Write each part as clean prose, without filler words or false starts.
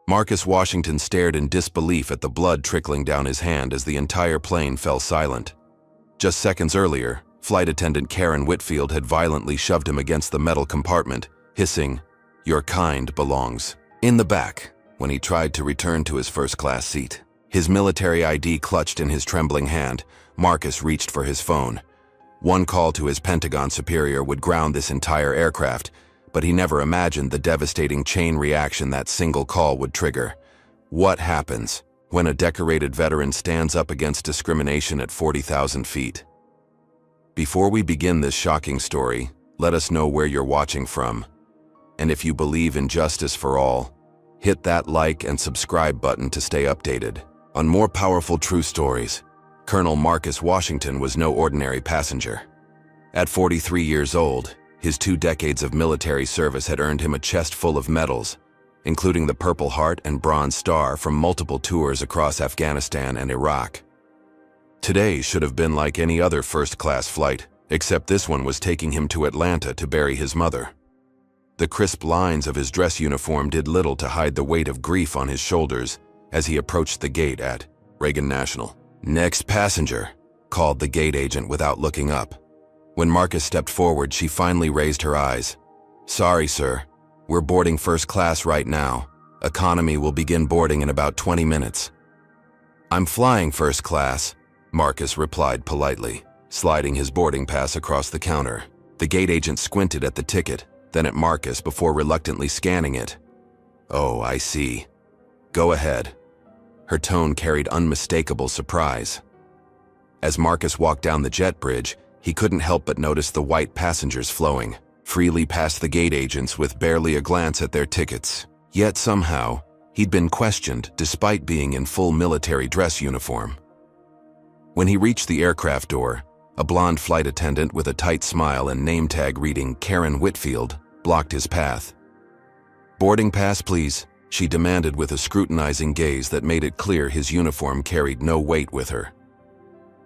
Marcus Washington stared in disbelief at the blood trickling down his hand as the entire plane fell silent. Just seconds earlier, flight attendant Karen Whitfield had violently shoved him against the metal compartment, hissing, "Your kind belongs in the back," when he tried to return to his first-class seat. His military ID clutched in his trembling hand, Marcus reached for his phone. One call to his Pentagon superior would ground this entire aircraft, but he never imagined the devastating chain reaction that single call would trigger. What happens when a decorated veteran stands up against discrimination at 40,000 feet? Before we begin this shocking story, let us know where you're watching from. And if you believe in justice for all, hit that like and subscribe button to stay updated on more powerful true stories. Colonel Marcus Washington was no ordinary passenger. At 43 years old, his 2 decades of military service had earned him a chest full of medals, including the Purple Heart and Bronze Star from multiple tours across Afghanistan and Iraq. Today should have been like any other first-class flight, except this one was taking him to Atlanta to bury his mother. The crisp lines of his dress uniform did little to hide the weight of grief on his shoulders as he approached the gate at Reagan National. "Next passenger," called the gate agent without looking up. When Marcus stepped forward, she finally raised her eyes. "Sorry, sir. We're boarding first class right now. Economy will begin boarding in about 20 minutes. "I'm flying first class," Marcus replied politely, sliding his boarding pass across the counter. The gate agent squinted at the ticket, then at Marcus before reluctantly scanning it. "Oh, I see. Go ahead." Her tone carried unmistakable surprise. As Marcus walked down the jet bridge, he couldn't help but notice the white passengers flowing freely past the gate agents with barely a glance at their tickets. Yet somehow, he'd been questioned despite being in full military dress uniform. When he reached the aircraft door, a blonde flight attendant with a tight smile and name tag reading Karen Whitfield blocked his path. "Boarding pass, please," she demanded with a scrutinizing gaze that made it clear his uniform carried no weight with her.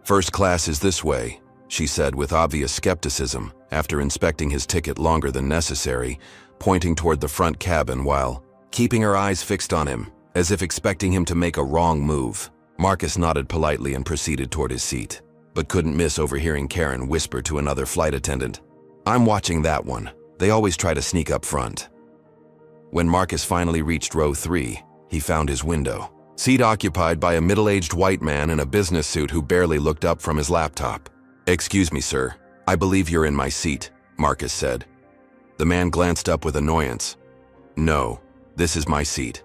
"First class is this way," she said with obvious skepticism after inspecting his ticket longer than necessary, pointing toward the front cabin while keeping her eyes fixed on him, as if expecting him to make a wrong move. Marcus nodded politely and proceeded toward his seat, but couldn't miss overhearing Karen whisper to another flight attendant, "I'm watching that one. They always try to sneak up front." When Marcus finally reached row 3, he found his window. Seat occupied by a middle-aged white man in a business suit who barely looked up from his laptop. "Excuse me, sir. I believe you're in my seat," Marcus said. The man glanced up with annoyance. "No, this is my seat."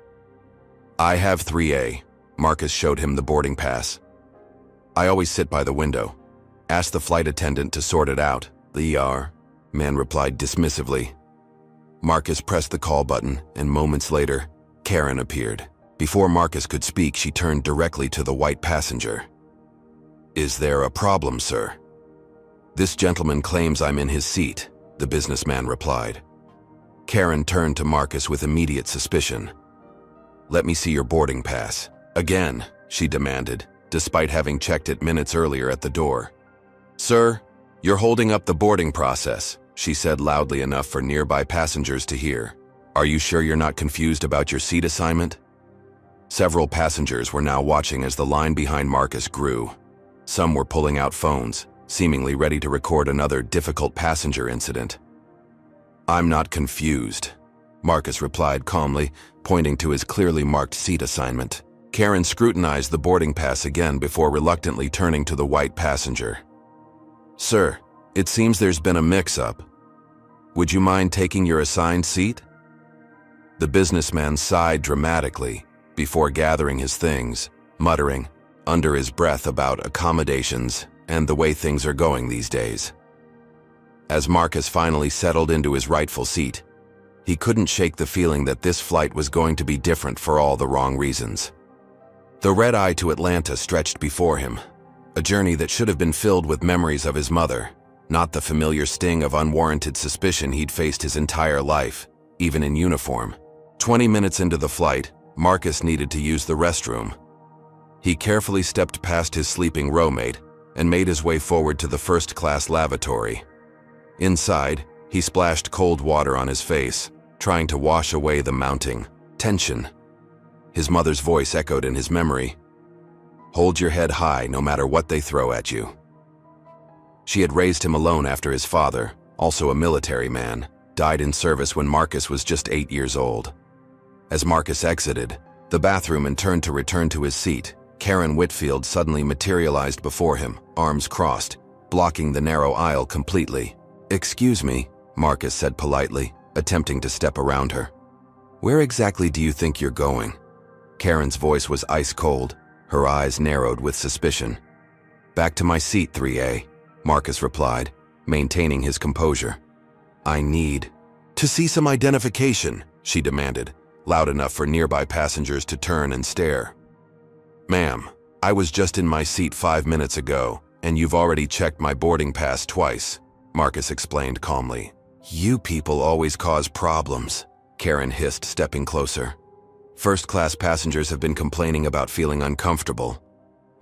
"I have 3A. Marcus showed him the boarding pass. "I always sit by the window. Ask the flight attendant to sort it out." "The ER," man replied dismissively. Marcus pressed the call button, and moments later, Karen appeared. Before Marcus could speak, she turned directly to the white passenger. "Is there a problem, sir?" "This gentleman claims I'm in his seat," the businessman replied. Karen turned to Marcus with immediate suspicion. "Let me see your boarding pass." "Again," she demanded, despite having checked it minutes earlier at the door. "Sir, you're holding up the boarding process," she said loudly enough for nearby passengers to hear. "Are you sure you're not confused about your seat assignment?" Several passengers were now watching as the line behind Marcus grew. Some were pulling out phones, seemingly ready to record another difficult passenger incident. "I'm not confused," Marcus replied calmly, pointing to his clearly marked seat assignment. Karen scrutinized the boarding pass again before reluctantly turning to the white passenger. "Sir, it seems there's been a mix-up. Would you mind taking your assigned seat?" The businessman sighed dramatically before gathering his things, muttering under his breath about accommodations and the way things are going these days. As Marcus finally settled into his rightful seat, he couldn't shake the feeling that this flight was going to be different for all the wrong reasons. The red-eye to Atlanta stretched before him, a journey that should have been filled with memories of his mother, not the familiar sting of unwarranted suspicion he'd faced his entire life, even in uniform. 20 minutes into the flight, Marcus needed to use the restroom. He carefully stepped past his sleeping roommate and made his way forward to the first-class lavatory. Inside, he splashed cold water on his face, trying to wash away the mounting tension. His mother's voice echoed in his memory. Hold your head high no matter what they throw at you. She had raised him alone after his father, also a military man, died in service when Marcus was just 8 years old. As Marcus exited the bathroom and turned to return to his seat, Karen Whitfield suddenly materialized before him, arms crossed, blocking the narrow aisle completely. "Excuse me," Marcus said politely, attempting to step around her. "Where exactly do you think you're going?" Karen's voice was ice cold, her eyes narrowed with suspicion. "Back to my seat, 3A," Marcus replied, maintaining his composure. "I need to see some identification," she demanded, loud enough for nearby passengers to turn and stare. "Ma'am, I was just in my seat 5 minutes ago, and you've already checked my boarding pass twice," Marcus explained calmly. "You people always cause problems," Karen hissed, stepping closer. First-class passengers have been complaining about feeling uncomfortable.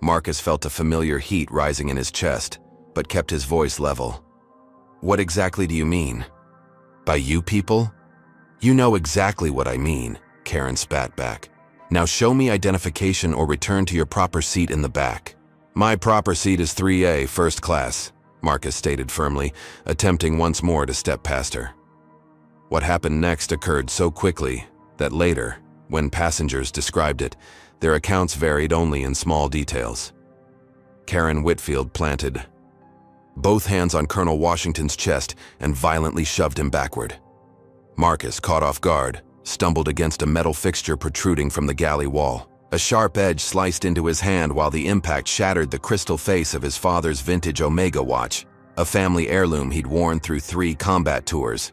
Marcus felt a familiar heat rising in his chest, but kept his voice level. "What exactly do you mean? By you people?" "You know exactly what I mean," Karen spat back. "Now show me identification or return to your proper seat in the back." "My proper seat is 3A, first class," Marcus stated firmly, attempting once more to step past her. What happened next occurred so quickly that later, when passengers described it, their accounts varied only in small details. Karen Whitfield planted both hands on Colonel Washington's chest and violently shoved him backward. Marcus, caught off guard, stumbled against a metal fixture protruding from the galley wall. A sharp edge sliced into his hand while the impact shattered the crystal face of his father's vintage Omega watch, a family heirloom he'd worn through 3 combat tours.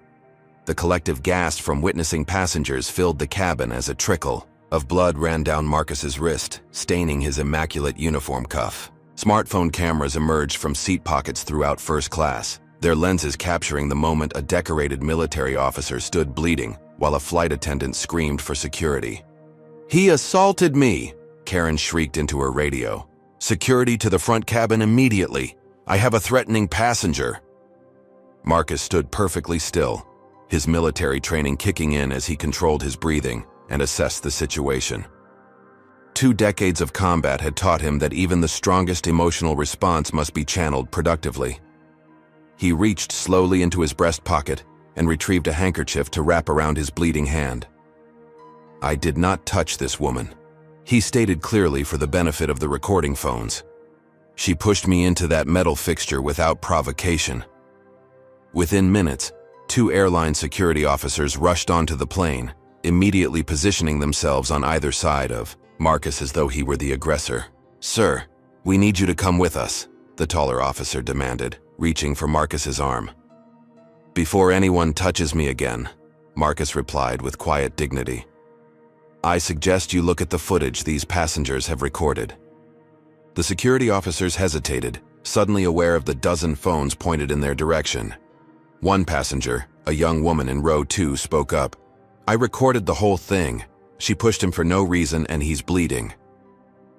The collective gasp from witnessing passengers filled the cabin as a trickle of blood ran down Marcus's wrist, staining his immaculate uniform cuff. Smartphone cameras emerged from seat pockets throughout first class, their lenses capturing the moment a decorated military officer stood bleeding while a flight attendant screamed for security. "He assaulted me!" Karen shrieked into her radio. "Security to the front cabin immediately! I have a threatening passenger!" Marcus stood perfectly still, his military training kicking in as he controlled his breathing and assessed the situation. 2 decades of combat had taught him that even the strongest emotional response must be channeled productively. He reached slowly into his breast pocket and retrieved a handkerchief to wrap around his bleeding hand. "I did not touch this woman," he stated clearly for the benefit of the recording phones. "She pushed me into that metal fixture without provocation." Within minutes, 2 airline security officers rushed onto the plane, immediately positioning themselves on either side of Marcus as though he were the aggressor. "Sir, we need you to come with us," the taller officer demanded, reaching for Marcus's arm. "Before anyone touches me again," Marcus replied with quiet dignity. "I suggest you look at the footage these passengers have recorded." The security officers hesitated, suddenly aware of the dozen phones pointed in their direction. One passenger, a young woman in row 2, spoke up. "I recorded the whole thing. She pushed him for no reason and he's bleeding."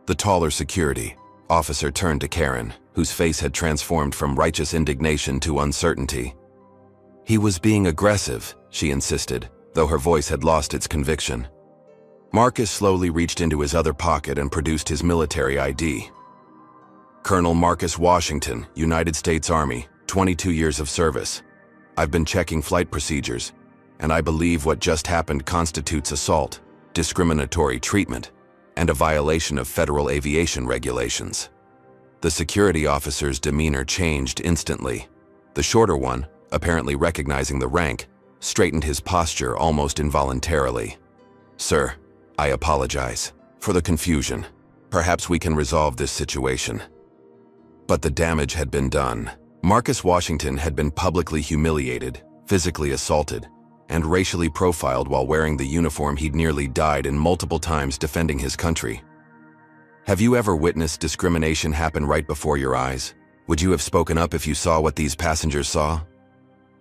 The taller security officer turned to Karen, whose face had transformed from righteous indignation to uncertainty. "He was being aggressive," she insisted, though her voice had lost its conviction. Marcus slowly reached into his other pocket and produced his military ID. "Colonel Marcus Washington, United States Army, 22 years of service. I've been checking flight procedures, and I believe what just happened constitutes assault, discriminatory treatment, and a violation of federal aviation regulations." The security officer's demeanor changed instantly. The shorter one, apparently recognizing the rank, straightened his posture almost involuntarily. "Sir, I apologize for the confusion. Perhaps we can resolve this situation." But the damage had been done. Marcus Washington had been publicly humiliated, physically assaulted, and racially profiled while wearing the uniform he'd nearly died in multiple times defending his country. Have you ever witnessed discrimination happen right before your eyes? Would you have spoken up if you saw what these passengers saw?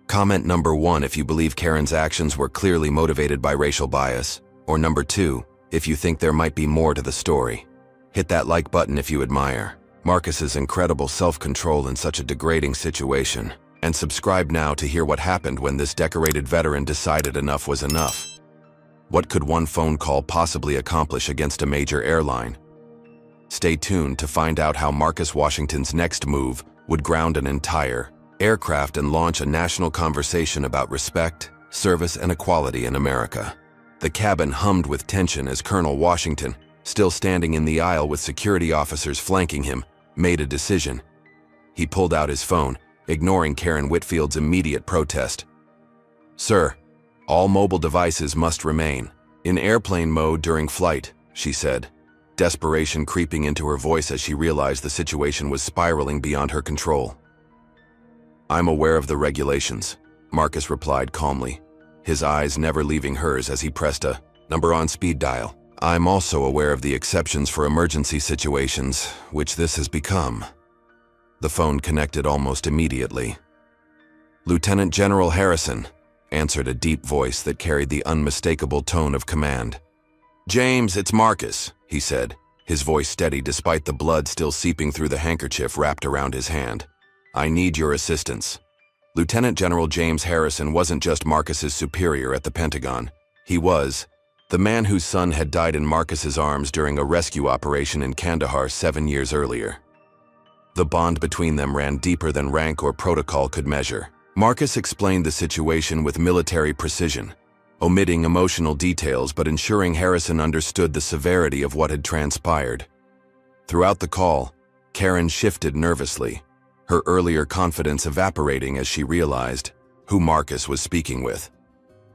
Comment number 1 if you believe Karen's actions were clearly motivated by racial bias, or number 2 if you think there might be more to the story. Hit that like button if you admire Marcus's incredible self-control in such a degrading situation, and subscribe now to hear what happened when this decorated veteran decided enough was enough. What could one phone call possibly accomplish against a major airline? Stay tuned to find out how Marcus Washington's next move would ground an entire aircraft and launch a national conversation about respect, service, and equality in America. The cabin hummed with tension as Colonel Washington, still standing in the aisle with security officers flanking him, made a decision. He pulled out his phone, ignoring Karen Whitfield's immediate protest. "Sir, all mobile devices must remain in airplane mode during flight," she said, desperation creeping into her voice as she realized the situation was spiraling beyond her control. "I'm aware of the regulations," Marcus replied calmly, his eyes never leaving hers as he pressed a number on speed dial. "I'm also aware of the exceptions for emergency situations, which this has become." The phone connected almost immediately. "Lieutenant General Harrison," answered a deep voice that carried the unmistakable tone of command. "James, it's Marcus," he said, his voice steady despite the blood still seeping through the handkerchief wrapped around his hand. "I need your assistance." Lieutenant General James Harrison wasn't just Marcus's superior at the Pentagon. He was the man whose son had died in Marcus's arms during a rescue operation in Kandahar 7 years earlier. The bond between them ran deeper than rank or protocol could measure. Marcus explained the situation with military precision, omitting emotional details but ensuring Harrison understood the severity of what had transpired. Throughout the call, Karen shifted nervously, her earlier confidence evaporating as she realized who Marcus was speaking with.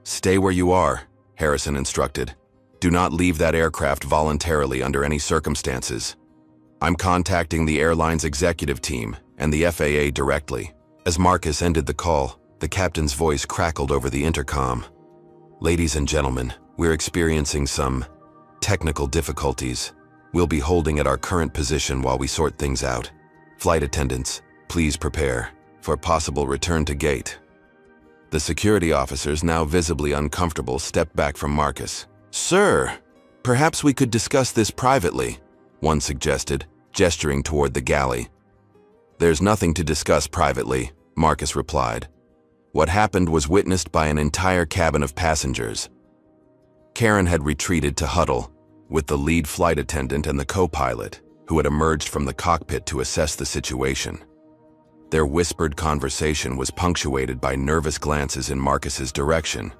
"Stay where you are," Harrison instructed. "Do not leave that aircraft voluntarily under any circumstances. I'm contacting the airline's executive team and the FAA directly." As Marcus ended the call, the captain's voice crackled over the intercom. "Ladies and gentlemen, we're experiencing some technical difficulties. We'll be holding at our current position while we sort things out. Flight attendants, please prepare for possible return to gate." The security officers, now visibly uncomfortable, stepped back from Marcus. "Sir, perhaps we could discuss this privately," one suggested, gesturing toward the galley. "There's nothing to discuss privately," Marcus replied. "What happened was witnessed by an entire cabin of passengers." Karen had retreated to huddle, with the lead flight attendant and the co-pilot, who had emerged from the cockpit to assess the situation. Their whispered conversation was punctuated by nervous glances in Marcus's direction.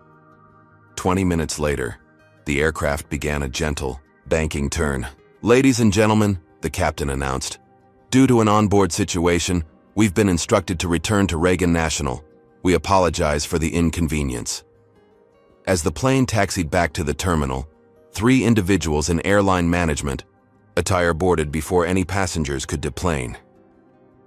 20 minutes later, the aircraft began a gentle, banking turn. "Ladies and gentlemen," the captain announced, "due to an onboard situation, we've been instructed to return to Reagan National. We apologize for the inconvenience." As the plane taxied back to the terminal, 3 individuals in airline management attire boarded before any passengers could deplane.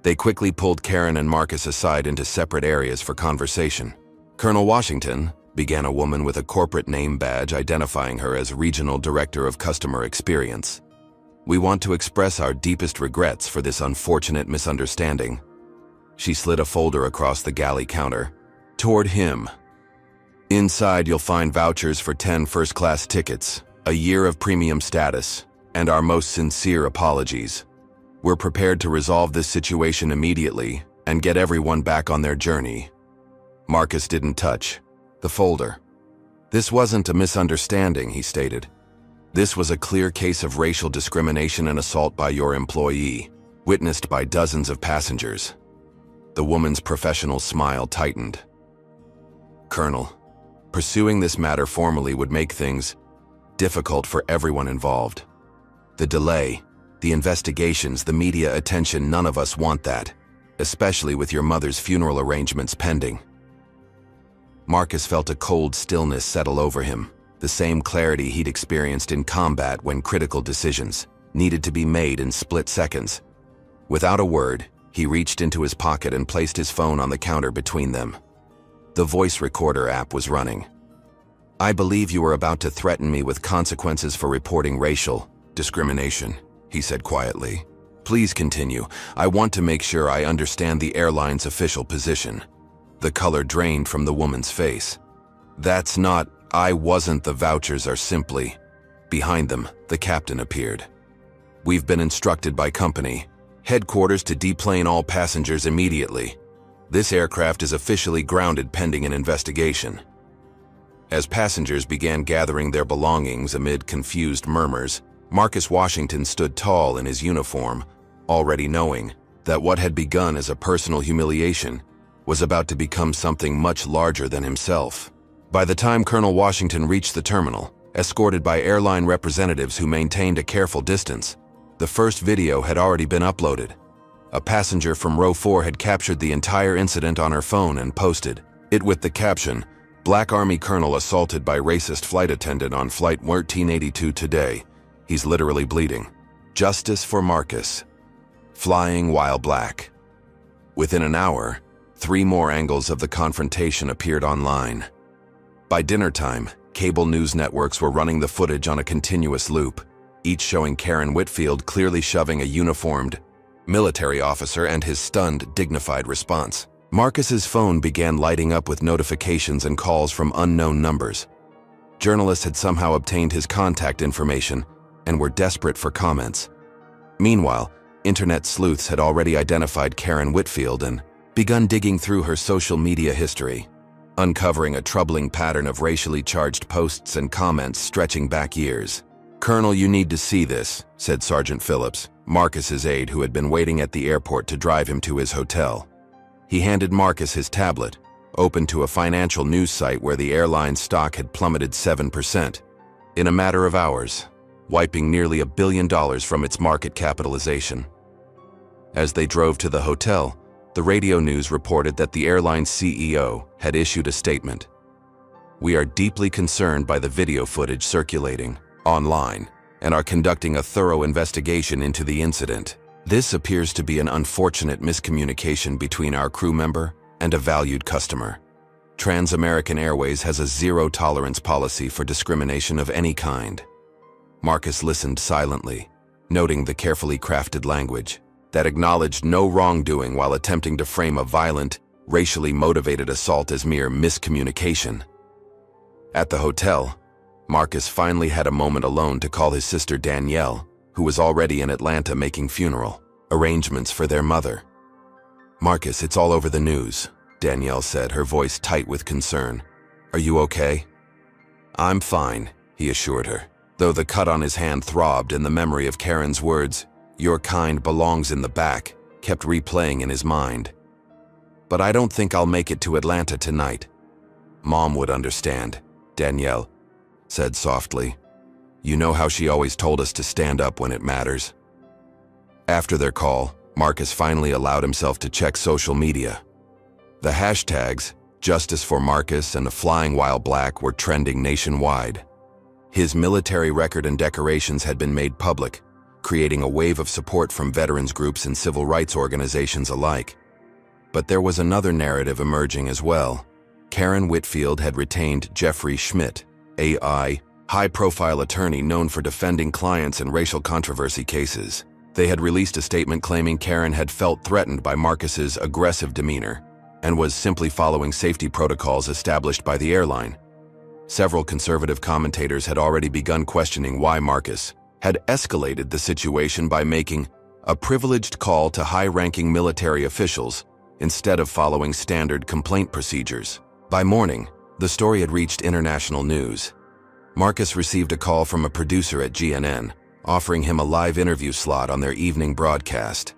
They quickly pulled Karen and Marcus aside into separate areas for conversation. "Colonel Washington," began a woman with a corporate name badge identifying her as Regional Director of Customer Experience. "We want to express our deepest regrets for this unfortunate misunderstanding." She slid a folder across the galley counter toward him. "Inside you'll find vouchers for 10 first-class tickets, a year of premium status, and our most sincere apologies. We're prepared to resolve this situation immediately and get everyone back on their journey." Marcus didn't touch the folder. "This wasn't a misunderstanding," he stated. "This was a clear case of racial discrimination and assault by your employee, witnessed by dozens of passengers." The woman's professional smile tightened. "Colonel, pursuing this matter formally would make things difficult for everyone involved. The delay, the investigations, the media attention, none of us want that, especially with your mother's funeral arrangements pending." Marcus felt a cold stillness settle over him, the same clarity he'd experienced in combat when critical decisions needed to be made in split seconds. Without a word, he reached into his pocket and placed his phone on the counter between them. The voice recorder app was running. "I believe you were about to threaten me with consequences for reporting racial discrimination," he said quietly. "Please continue. I want to make sure I understand the airline's official position." The color drained from the woman's face. "That's not, I wasn't, the vouchers are simply..." Behind them, the captain appeared. "We've been instructed by company headquarters to deplane all passengers immediately. This aircraft is officially grounded pending an investigation." As passengers began gathering their belongings amid confused murmurs, Marcus Washington stood tall in his uniform, already knowing that what had begun as a personal humiliation was about to become something much larger than himself. By the time Colonel Washington reached the terminal, escorted by airline representatives who maintained a careful distance, the first video had already been uploaded. A passenger from row 4 had captured the entire incident on her phone and posted it with the caption, "Black Army Colonel assaulted by racist flight attendant on Flight 1382 today. He's literally bleeding. Justice for Marcus. Flying while black." Within an hour, 3 more angles of the confrontation appeared online. By dinner time, cable news networks were running the footage on a continuous loop, each showing Karen Whitfield clearly shoving a uniformed military officer and his stunned, dignified response. Marcus's phone began lighting up with notifications and calls from unknown numbers. Journalists had somehow obtained his contact information and were desperate for comments. Meanwhile, internet sleuths had already identified Karen Whitfield and begun digging through her social media history, uncovering a troubling pattern of racially charged posts and comments stretching back years. "Colonel, you need to see this," said Sergeant Phillips, Marcus's aide who had been waiting at the airport to drive him to his hotel. He handed Marcus his tablet, open to a financial news site where the airline stock had plummeted 7% in a matter of hours, wiping nearly $1 billion from its market capitalization. As they drove to the hotel, the radio news reported that the airline's CEO had issued a statement. "We are deeply concerned by the video footage circulating online and are conducting a thorough investigation into the incident. This appears to be an unfortunate miscommunication between our crew member and a valued customer. Trans-American Airways has a zero-tolerance policy for discrimination of any kind." Marcus listened silently, noting the carefully crafted language that acknowledged no wrongdoing while attempting to frame a violent, racially motivated assault as mere miscommunication. At the hotel, Marcus finally had a moment alone to call his sister Danielle, who was already in Atlanta making funeral arrangements for their mother. "Marcus, it's all over the news," Danielle said, her voice tight with concern. "Are you okay?" "I'm fine," he assured her, though the cut on his hand throbbed and the memory of Karen's words, "Your kind belongs in the back," kept replaying in his mind. "But I don't think I'll make it to Atlanta tonight." "Mom would understand," Danielle said softly. "You know how she always told us to stand up when it matters." After their call, Marcus finally allowed himself to check social media. The hashtags, Justice for Marcus and Flying While Black, were trending nationwide. His military record and decorations had been made public, creating a wave of support from veterans groups and civil rights organizations alike. But there was another narrative emerging as well. Karen Whitfield had retained Jeffrey Schmidt, a high-profile attorney known for defending clients in racial controversy cases. They had released a statement claiming Karen had felt threatened by Marcus's aggressive demeanor and was simply following safety protocols established by the airline. Several conservative commentators had already begun questioning why Marcus had escalated the situation by making a privileged call to high-ranking military officials instead of following standard complaint procedures. By morning, the story had reached international news. Marcus received a call from a producer at GNN, offering him a live interview slot on their evening broadcast.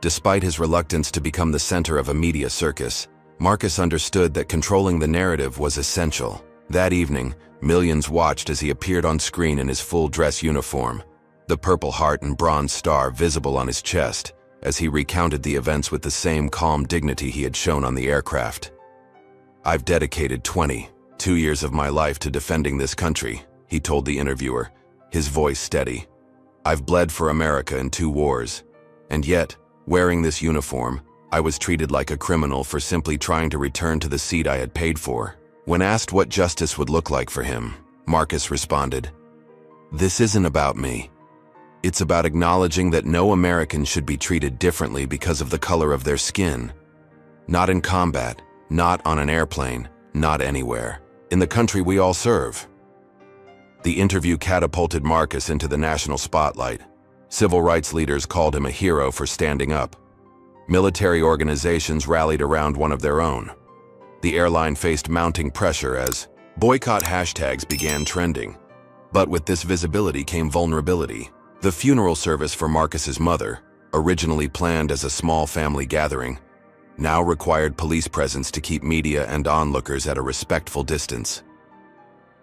Despite his reluctance to become the center of a media circus, Marcus understood that controlling the narrative was essential. That evening, millions watched as he appeared on screen in his full dress uniform, the Purple Heart and Bronze Star visible on his chest, as he recounted the events with the same calm dignity he had shown on the aircraft. "I've dedicated 22 years of my life to defending this country," he told the interviewer, his voice steady. "I've bled for America in 2 wars. And yet, wearing this uniform, I was treated like a criminal for simply trying to return to the seat I had paid for." When asked what justice would look like for him, Marcus responded, "This isn't about me. It's about acknowledging that no American should be treated differently because of the color of their skin. Not in combat, not on an airplane, not anywhere. In the country we all serve." The interview catapulted Marcus into the national spotlight. Civil rights leaders called him a hero for standing up. Military organizations rallied around one of their own. The airline faced mounting pressure as Boycott hashtags began trending, but with this visibility came vulnerability. The funeral service for Marcus's mother, originally planned as a small family gathering, now required police presence to keep media and onlookers at a respectful distance.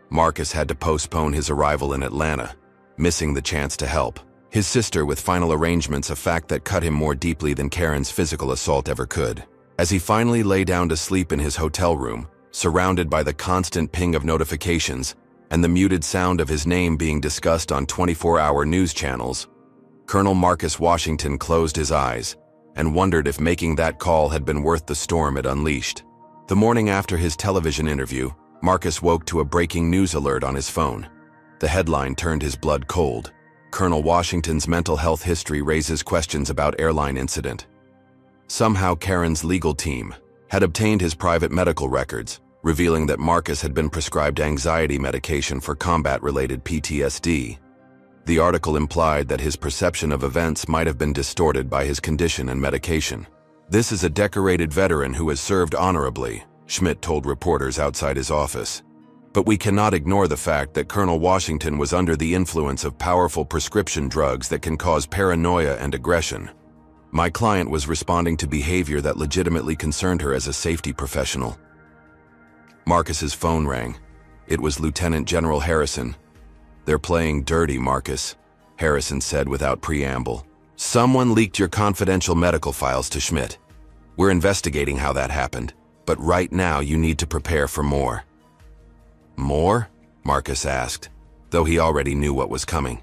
Marcus had to postpone his arrival in Atlanta, missing the chance to help his sister with final arrangements, a fact that cut him more deeply than Karen's physical assault ever could. As he finally lay down to sleep in his hotel room, surrounded by the constant ping of notifications and the muted sound of his name being discussed on 24-hour news channels, Colonel Marcus Washington closed his eyes and wondered if making that call had been worth the storm it unleashed. The morning after his television interview, Marcus woke to a breaking news alert on his phone. The headline turned his blood cold. Colonel Washington's mental health history raises questions about airline incident. Somehow Karen's legal team had obtained his private medical records, revealing that Marcus had been prescribed anxiety medication for combat-related PTSD. The article implied that his perception of events might have been distorted by his condition and medication. "This is a decorated veteran who has served honorably," Schmidt told reporters outside his office. "But we cannot ignore the fact that Colonel Washington was under the influence of powerful prescription drugs that can cause paranoia and aggression. My client was responding to behavior that legitimately concerned her as a safety professional." Marcus's phone rang. It was Lieutenant General Harrison. "They're playing dirty, Marcus," Harrison said without preamble. "Someone leaked your confidential medical files to Schmidt. We're investigating how that happened, but right now you need to prepare for more." "More?" Marcus asked, though he already knew what was coming.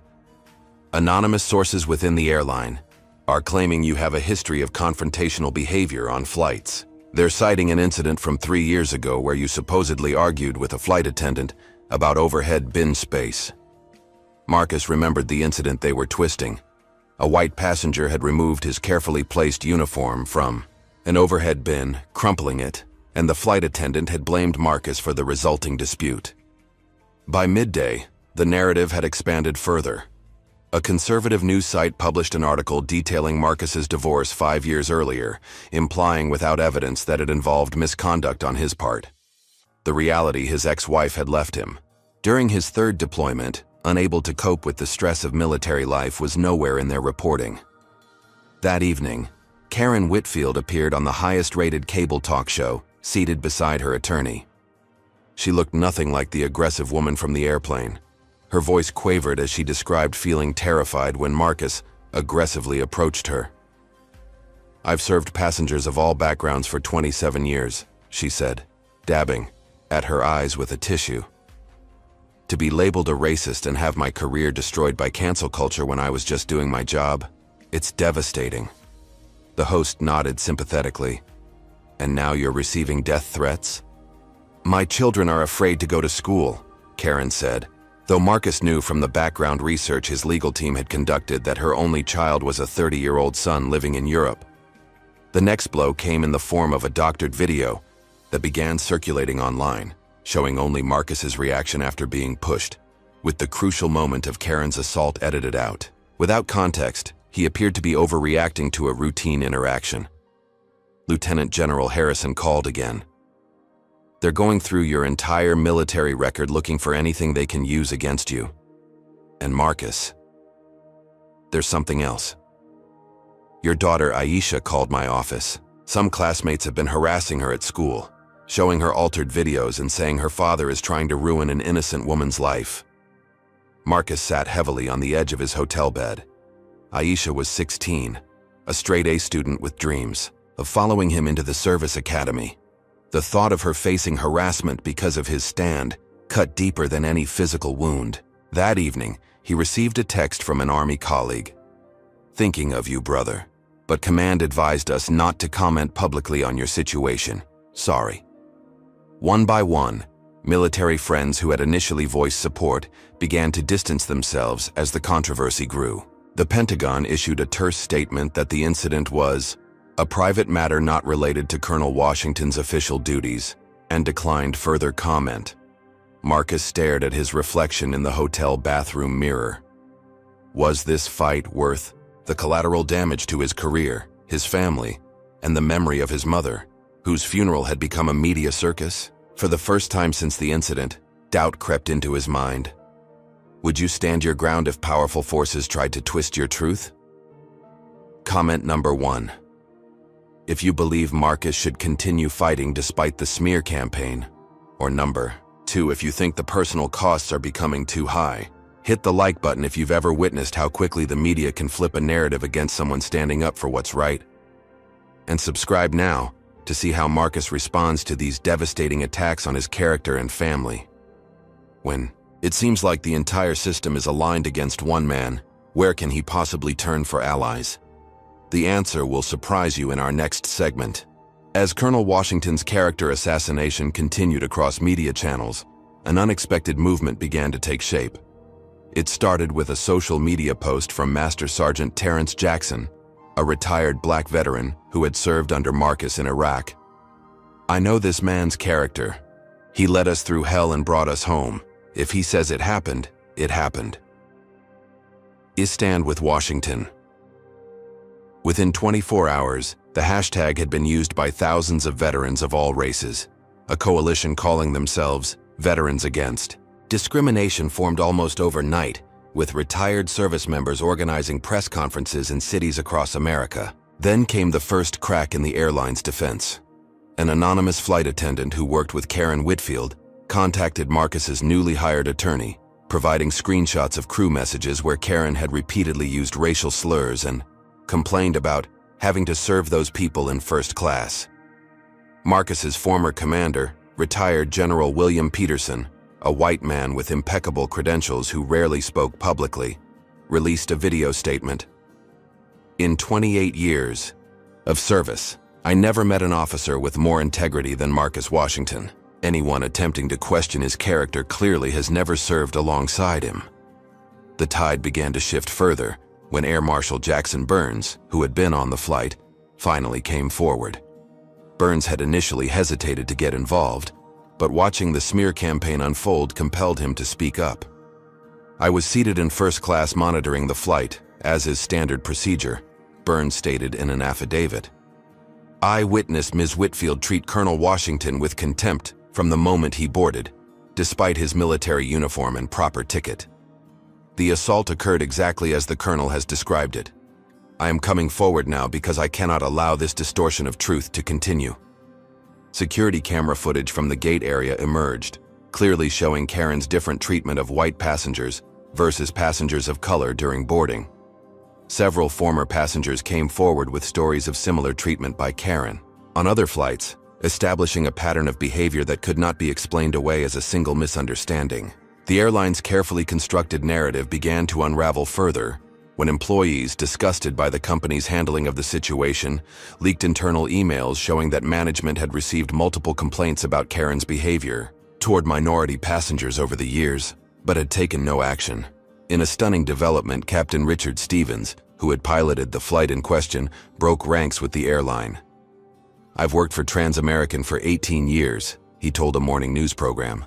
"Anonymous sources within the airline are claiming you have a history of confrontational behavior on flights. They're citing an incident from 3 years ago where you supposedly argued with a flight attendant about overhead bin space." Marcus remembered the incident they were twisting. A white passenger had removed his carefully placed uniform from an overhead bin, crumpling it, and the flight attendant had blamed Marcus for the resulting dispute. By midday, the narrative had expanded further. A conservative news site published an article detailing Marcus's divorce 5 years earlier, implying without evidence that it involved misconduct on his part. The reality, his ex-wife had left him. During his third deployment, unable to cope with the stress of military life, was nowhere in their reporting. That evening, Karen Whitfield appeared on the highest-rated cable talk show, seated beside her attorney. She looked nothing like the aggressive woman from the airplane. Her voice quavered as she described feeling terrified when Marcus aggressively approached her. "I've served passengers of all backgrounds for 27 years, she said, dabbing at her eyes with a tissue. "To be labeled a racist and have my career destroyed by cancel culture when I was just doing my job, it's devastating." The host nodded sympathetically. "And now you're receiving death threats?" "My children are afraid to go to school," Karen said, though Marcus knew from the background research his legal team had conducted that her only child was a 30-year-old son living in Europe. The next blow came in the form of a doctored video that began circulating online, showing only Marcus's reaction after being pushed, with the crucial moment of Karen's assault edited out. Without context, he appeared to be overreacting to a routine interaction. Lieutenant General Harrison called again. "They're going through your entire military record looking for anything they can use against you. And Marcus, there's something else. Your daughter Aisha called my office. Some classmates have been harassing her at school, showing her altered videos and saying her father is trying to ruin an innocent woman's life." Marcus sat heavily on the edge of his hotel bed. Aisha was 16, a straight-A student with dreams of following him into the service academy. The thought of her facing harassment because of his stand cut deeper than any physical wound. That evening, he received a text from an Army colleague. "Thinking of you, brother, but command advised us not to comment publicly on your situation. Sorry." One by one, military friends who had initially voiced support began to distance themselves as the controversy grew. The Pentagon issued a terse statement that the incident was a private matter not related to Colonel Washington's official duties, and declined further comment. Marcus stared at his reflection in the hotel bathroom mirror. Was this fight worth the collateral damage to his career, his family, and the memory of his mother, whose funeral had become a media circus? For the first time since the incident, doubt crept into his mind. Would you stand your ground if powerful forces tried to twist your truth? Comment number 1. If you believe Marcus should continue fighting despite the smear campaign. Or number 2, if you think the personal costs are becoming too high. Hit the like button if you've ever witnessed how quickly the media can flip a narrative against someone standing up for what's right. And subscribe now to see how Marcus responds to these devastating attacks on his character and family. When it seems like the entire system is aligned against one man, where can he possibly turn for allies? The answer will surprise you in our next segment. As Colonel Washington's character assassination continued across media channels, an unexpected movement began to take shape. It started with a social media post from Master Sergeant Terrence Jackson, a retired black veteran who had served under Marcus in Iraq. I know this man's character. He led us through hell and brought us home. If he says it happened, it happened. I stand with Washington. Within 24 hours, the hashtag had been used by thousands of veterans of all races, a coalition calling themselves Veterans Against. Discrimination formed almost overnight, with retired service members organizing press conferences in cities across America. Then came the first crack in the airline's defense. An anonymous flight attendant who worked with Karen Whitfield contacted Marcus's newly hired attorney, providing screenshots of crew messages where Karen had repeatedly used racial slurs and complained about having to serve those people in first class. Marcus's former commander, retired General William Peterson, a white man with impeccable credentials who rarely spoke publicly, released a video statement. In 28 years of service, I never met an officer with more integrity than Marcus Washington. Anyone attempting to question his character clearly has never served alongside him. The tide began to shift further when Air Marshal Jackson Burns, who had been on the flight, finally came forward. Burns had initially hesitated to get involved, but watching the smear campaign unfold compelled him to speak up. I was seated in first class monitoring the flight, as is standard procedure, Burns stated in an affidavit. I witnessed Ms. Whitfield treat Colonel Washington with contempt from the moment he boarded, despite his military uniform and proper ticket. The assault occurred exactly as the colonel has described it. I am coming forward now because I cannot allow this distortion of truth to continue. Security camera footage from the gate area emerged, clearly showing Karen's different treatment of white passengers versus passengers of color during boarding. Several former passengers came forward with stories of similar treatment by Karen on other flights, establishing a pattern of behavior that could not be explained away as a single misunderstanding. The airline's carefully constructed narrative began to unravel further when employees, disgusted by the company's handling of the situation, leaked internal emails showing that management had received multiple complaints about Karen's behavior toward minority passengers over the years, but had taken no action. In a stunning development, Captain Richard Stevens, who had piloted the flight in question, broke ranks with the airline. I've worked for Transamerican for 18 years, he told a morning news program.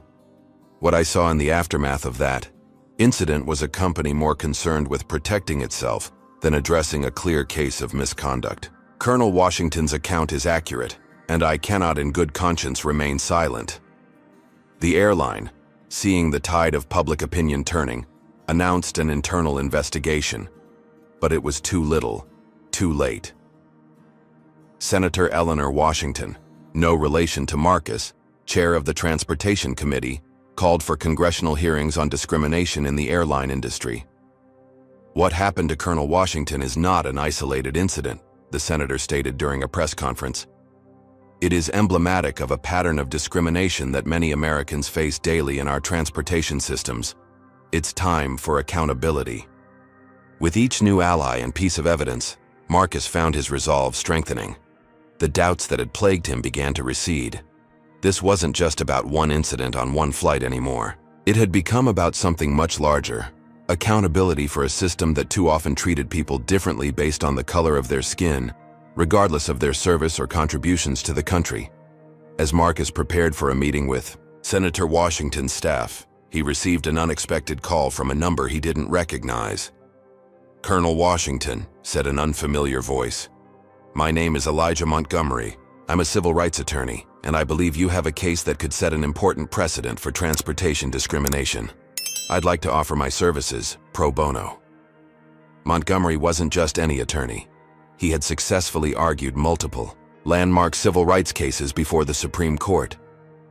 What I saw in the aftermath of that incident was a company more concerned with protecting itself than addressing a clear case of misconduct. Colonel Washington's account is accurate, and I cannot in good conscience remain silent. The airline, seeing the tide of public opinion turning, announced an internal investigation, but it was too little, too late. Senator Eleanor Washington, no relation to Marcus, chair of the Transportation Committee, called for congressional hearings on discrimination in the airline industry. What happened to Colonel Washington is not an isolated incident, the senator stated during a press conference. It is emblematic of a pattern of discrimination that many Americans face daily in our transportation systems. It's time for accountability. With each new ally and piece of evidence, Marcus found his resolve strengthening. The doubts that had plagued him began to recede. This wasn't just about one incident on one flight anymore. It had become about something much larger. Accountability for a system that too often treated people differently based on the color of their skin, regardless of their service or contributions to the country. As Marcus prepared for a meeting with Senator Washington's staff, he received an unexpected call from a number he didn't recognize. "Colonel Washington," said an unfamiliar voice. "My name is Elijah Montgomery. I'm a civil rights attorney, and I believe you have a case that could set an important precedent for transportation discrimination. I'd like to offer my services pro bono." Montgomery wasn't just any attorney. He had successfully argued multiple landmark civil rights cases before the Supreme Court.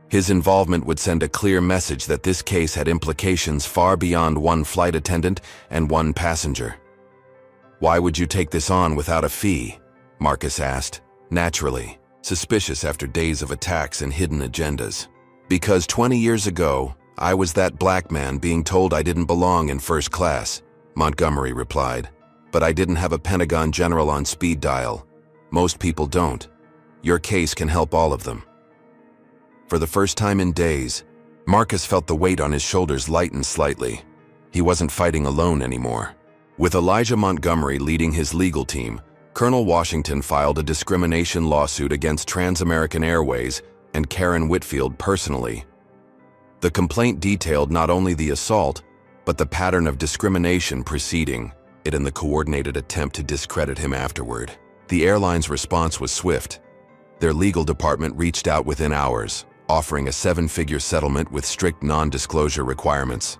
His involvement would send a clear message that this case had implications far beyond one flight attendant and one passenger. "Why would you take this on without a fee?" Marcus asked, naturally, suspicious after days of attacks and hidden agendas. "Because 20 years ago, I was that black man being told I didn't belong in first class," Montgomery replied. "But I didn't have a Pentagon general on speed dial. Most people don't. Your case can help all of them." For the first time in days, Marcus felt the weight on his shoulders lighten slightly. He wasn't fighting alone anymore. With Elijah Montgomery leading his legal team, Colonel Washington filed a discrimination lawsuit against Trans-American Airways and Karen Whitfield personally. The complaint detailed not only the assault, but the pattern of discrimination preceding it and the coordinated attempt to discredit him afterward. The airline's response was swift. Their legal department reached out within hours, offering a 7-figure settlement with strict non-disclosure requirements.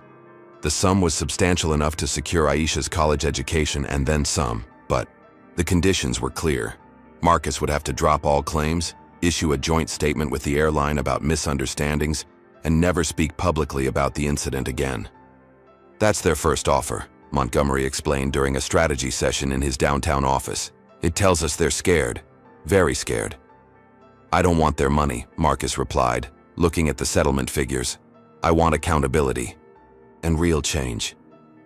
The sum was substantial enough to secure Aisha's college education and then some, but the conditions were clear. Marcus would have to drop all claims, issue a joint statement with the airline about misunderstandings, and never speak publicly about the incident again. "That's their first offer," Montgomery explained during a strategy session in his downtown office. "It tells us they're scared, very scared." "I don't want their money," Marcus replied, looking at the settlement figures. "I want accountability and real change."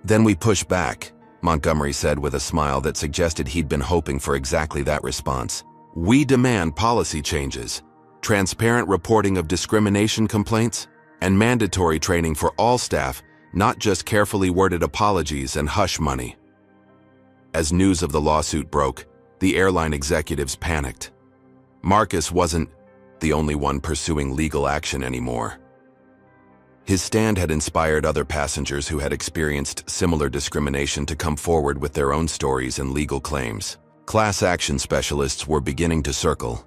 "Then we push back," Montgomery said with a smile that suggested he'd been hoping for exactly that response. "We demand policy changes, transparent reporting of discrimination complaints, and mandatory training for all staff, not just carefully worded apologies and hush money." As news of the lawsuit broke, the airline executives panicked. Marcus wasn't the only one pursuing legal action anymore. His stand had inspired other passengers who had experienced similar discrimination to come forward with their own stories and legal claims. Class action specialists were beginning to circle.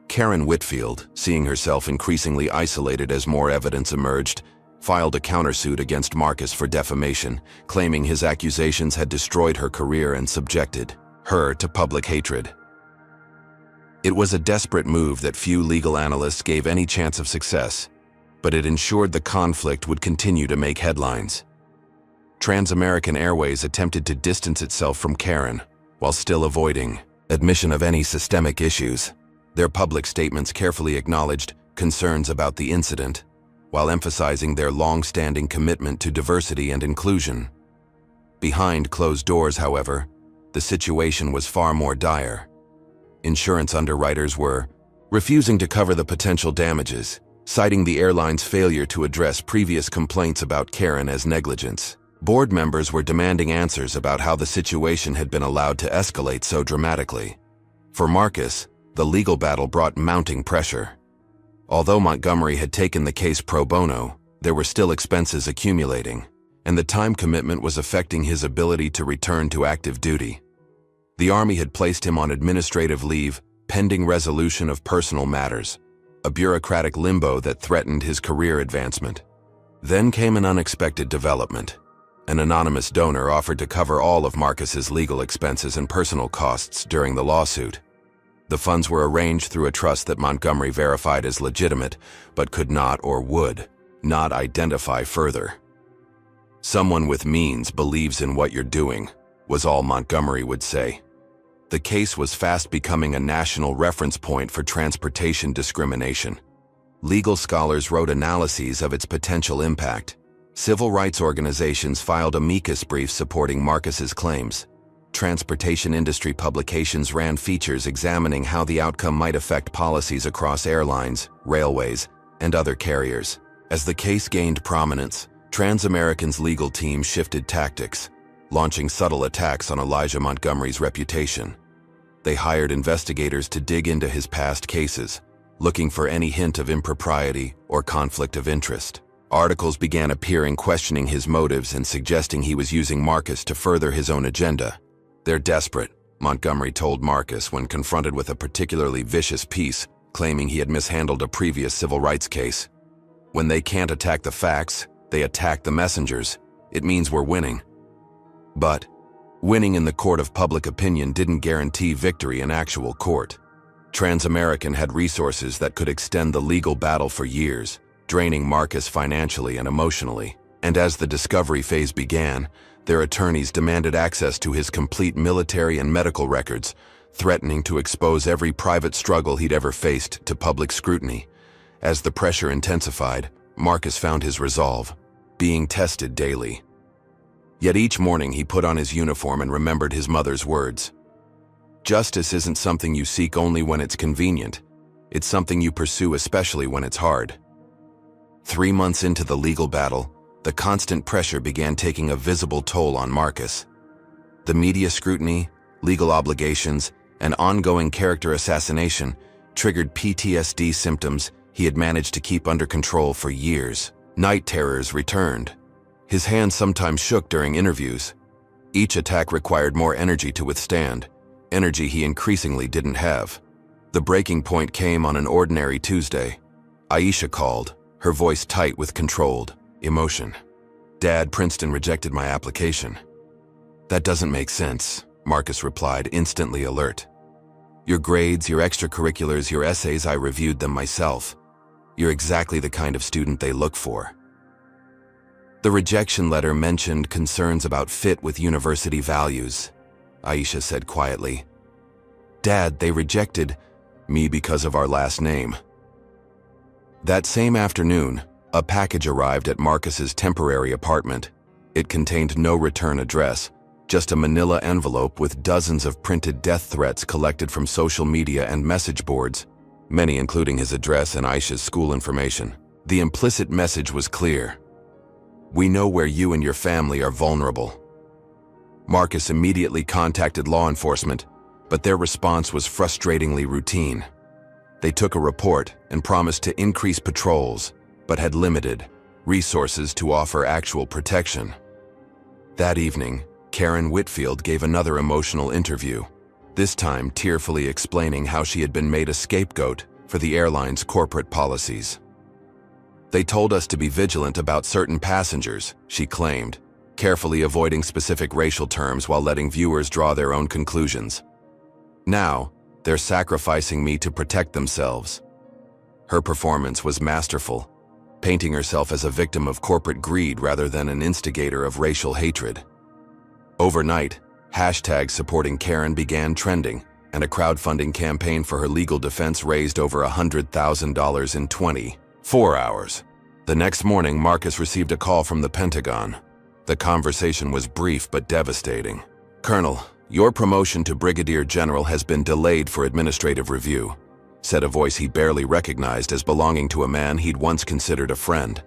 Karen Whitfield, seeing herself increasingly isolated as more evidence emerged, filed a countersuit against Marcus for defamation, claiming his accusations had destroyed her career and subjected her to public hatred. It was a desperate move that few legal analysts gave any chance of success, but it ensured the conflict would continue to make headlines. Trans-American Airways attempted to distance itself from Karen, while still avoiding admission of any systemic issues. Their public statements carefully acknowledged concerns about the incident, while emphasizing their long-standing commitment to diversity and inclusion. Behind closed doors, however, the situation was far more dire. Insurance underwriters were refusing to cover the potential damages, citing the airline's failure to address previous complaints about Karen as negligence. Board members were demanding answers about how the situation had been allowed to escalate so dramatically. For Marcus, the legal battle brought mounting pressure. Although Montgomery had taken the case pro bono, there were still expenses accumulating, and the time commitment was affecting his ability to return to active duty. The Army had placed him on administrative leave, pending resolution of personal matters, a bureaucratic limbo that threatened his career advancement. Then came an unexpected development. An anonymous donor offered to cover all of Marcus's legal expenses and personal costs during the lawsuit. The funds were arranged through a trust that Montgomery verified as legitimate, but could not or would not identify further. "Someone with means believes in what you're doing," was all Montgomery would say. The case was fast becoming a national reference point for transportation discrimination. Legal scholars wrote analyses of its potential impact. Civil rights organizations filed amicus briefs supporting Marcus's claims. Transportation industry publications ran features examining how the outcome might affect policies across airlines, railways, and other carriers. As the case gained prominence, Trans-American's legal team shifted tactics, launching subtle attacks on Elijah Montgomery's reputation. They hired investigators to dig into his past cases, looking for any hint of impropriety or conflict of interest. Articles began appearing questioning his motives and suggesting he was using Marcus to further his own agenda. "They're desperate," Montgomery told Marcus when confronted with a particularly vicious piece claiming he had mishandled a previous civil rights case. When they can't attack the facts, they attack the messengers. It means we're winning. But winning in the court of public opinion didn't guarantee victory in actual court. Transamerican had resources that could extend the legal battle for years, draining Marcus financially and emotionally. And as the discovery phase began, their attorneys demanded access to his complete military and medical records, threatening to expose every private struggle he'd ever faced to public scrutiny. As the pressure intensified, Marcus found his resolve, being tested daily. Yet each morning he put on his uniform and remembered his mother's words. Justice isn't something you seek only when it's convenient. It's something you pursue especially when it's hard. 3 months into the legal battle, the constant pressure began taking a visible toll on Marcus. The media scrutiny, legal obligations, and ongoing character assassination triggered PTSD symptoms he had managed to keep under control for years. Night terrors returned. His hands sometimes shook during interviews. Each attack required more energy to withstand, energy he increasingly didn't have. The breaking point came on an ordinary Tuesday. Aisha called, her voice tight with controlled emotion. "Dad, Princeton rejected my application." "That doesn't make sense," Marcus replied, instantly alert. "Your grades, your extracurriculars, your essays, I reviewed them myself. You're exactly the kind of student they look for." The rejection letter mentioned concerns about fit with university values, Aisha said quietly. "Dad, they rejected me because of our last name." That same afternoon, a package arrived at Marcus's temporary apartment. It contained no return address, just a manila envelope with dozens of printed death threats collected from social media and message boards, many including his address and Aisha's school information. The implicit message was clear. "We know where you and your family are vulnerable." Marcus immediately contacted law enforcement, but their response was frustratingly routine. They took a report and promised to increase patrols, but had limited resources to offer actual protection. That evening, Karen Whitfield gave another emotional interview, this time tearfully explaining how she had been made a scapegoat for the airline's corporate policies. "They told us to be vigilant about certain passengers," she claimed, carefully avoiding specific racial terms while letting viewers draw their own conclusions. "Now, they're sacrificing me to protect themselves." Her performance was masterful, painting herself as a victim of corporate greed rather than an instigator of racial hatred. Overnight, hashtags supporting Karen began trending, and a crowdfunding campaign for her legal defense raised over $100,000 in 24 hours. The next morning, Marcus received a call from the Pentagon. The conversation was brief but devastating. "Colonel, your promotion to Brigadier General has been delayed for administrative review," said a voice he barely recognized as belonging to a man he'd once considered a friend.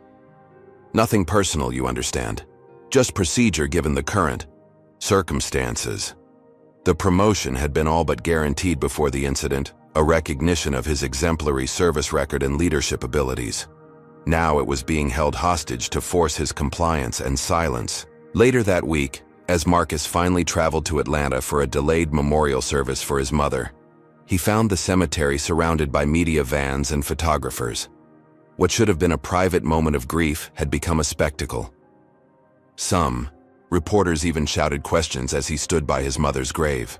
"Nothing personal, you understand. Just procedure given the current circumstances." The promotion had been all but guaranteed before the incident, a recognition of his exemplary service record and leadership abilities. Now it was being held hostage to force his compliance and silence. Later that week, as Marcus finally traveled to Atlanta for a delayed memorial service for his mother, he found the cemetery surrounded by media vans and photographers. What should have been a private moment of grief had become a spectacle. Some reporters even shouted questions as he stood by his mother's grave.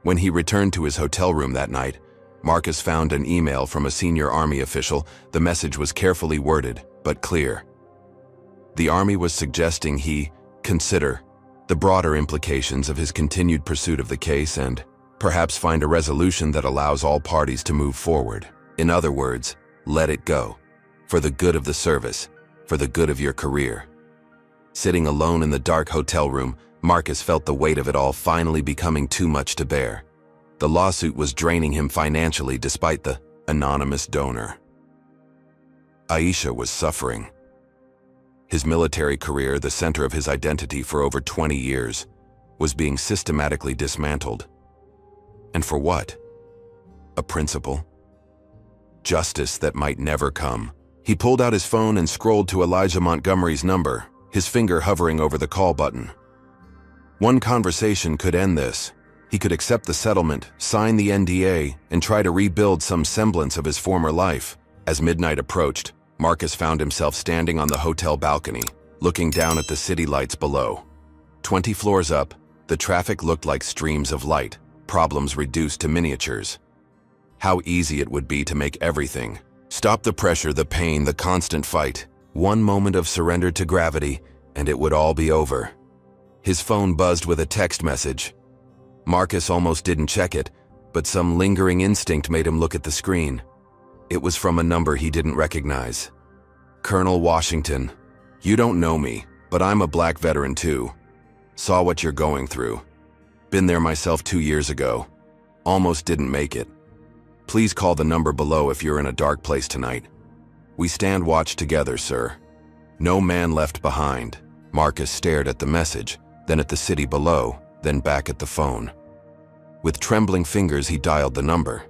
When he returned to his hotel room that night, Marcus found an email from a senior Army official. The message was carefully worded, but clear. The Army was suggesting he consider the broader implications of his continued pursuit of the case and perhaps find a resolution that allows all parties to move forward. In other words, let it go. For the good of the service, for the good of your career. Sitting alone in the dark hotel room, Marcus felt the weight of it all finally becoming too much to bear. The lawsuit was draining him financially despite the anonymous donor. Aisha was suffering. His military career, the center of his identity for over 20 years, was being systematically dismantled. And for what? A principle? Justice that might never come. He pulled out his phone and scrolled to Elijah Montgomery's number, his finger hovering over the call button. One conversation could end this. He could accept the settlement, sign the NDA, and try to rebuild some semblance of his former life. As midnight approached, Marcus found himself standing on the hotel balcony, looking down at the city lights below. 20 floors up, the traffic looked like streams of light, problems reduced to miniatures. How easy it would be to make everything. Stop the pressure, the pain, the constant fight. One moment of surrender to gravity, and it would all be over. His phone buzzed with a text message. Marcus almost didn't check it, but some lingering instinct made him look at the screen. It was from a number he didn't recognize. Colonel Washington, you don't know me, but I'm a black veteran too. Saw what you're going through. Been there myself 2 years ago. Almost didn't make it. Please call the number below if you're in a dark place tonight. We stand watch together, sir. No man left behind. Marcus stared at the message, then at the city below, then back at the phone. With trembling fingers, he dialed the number.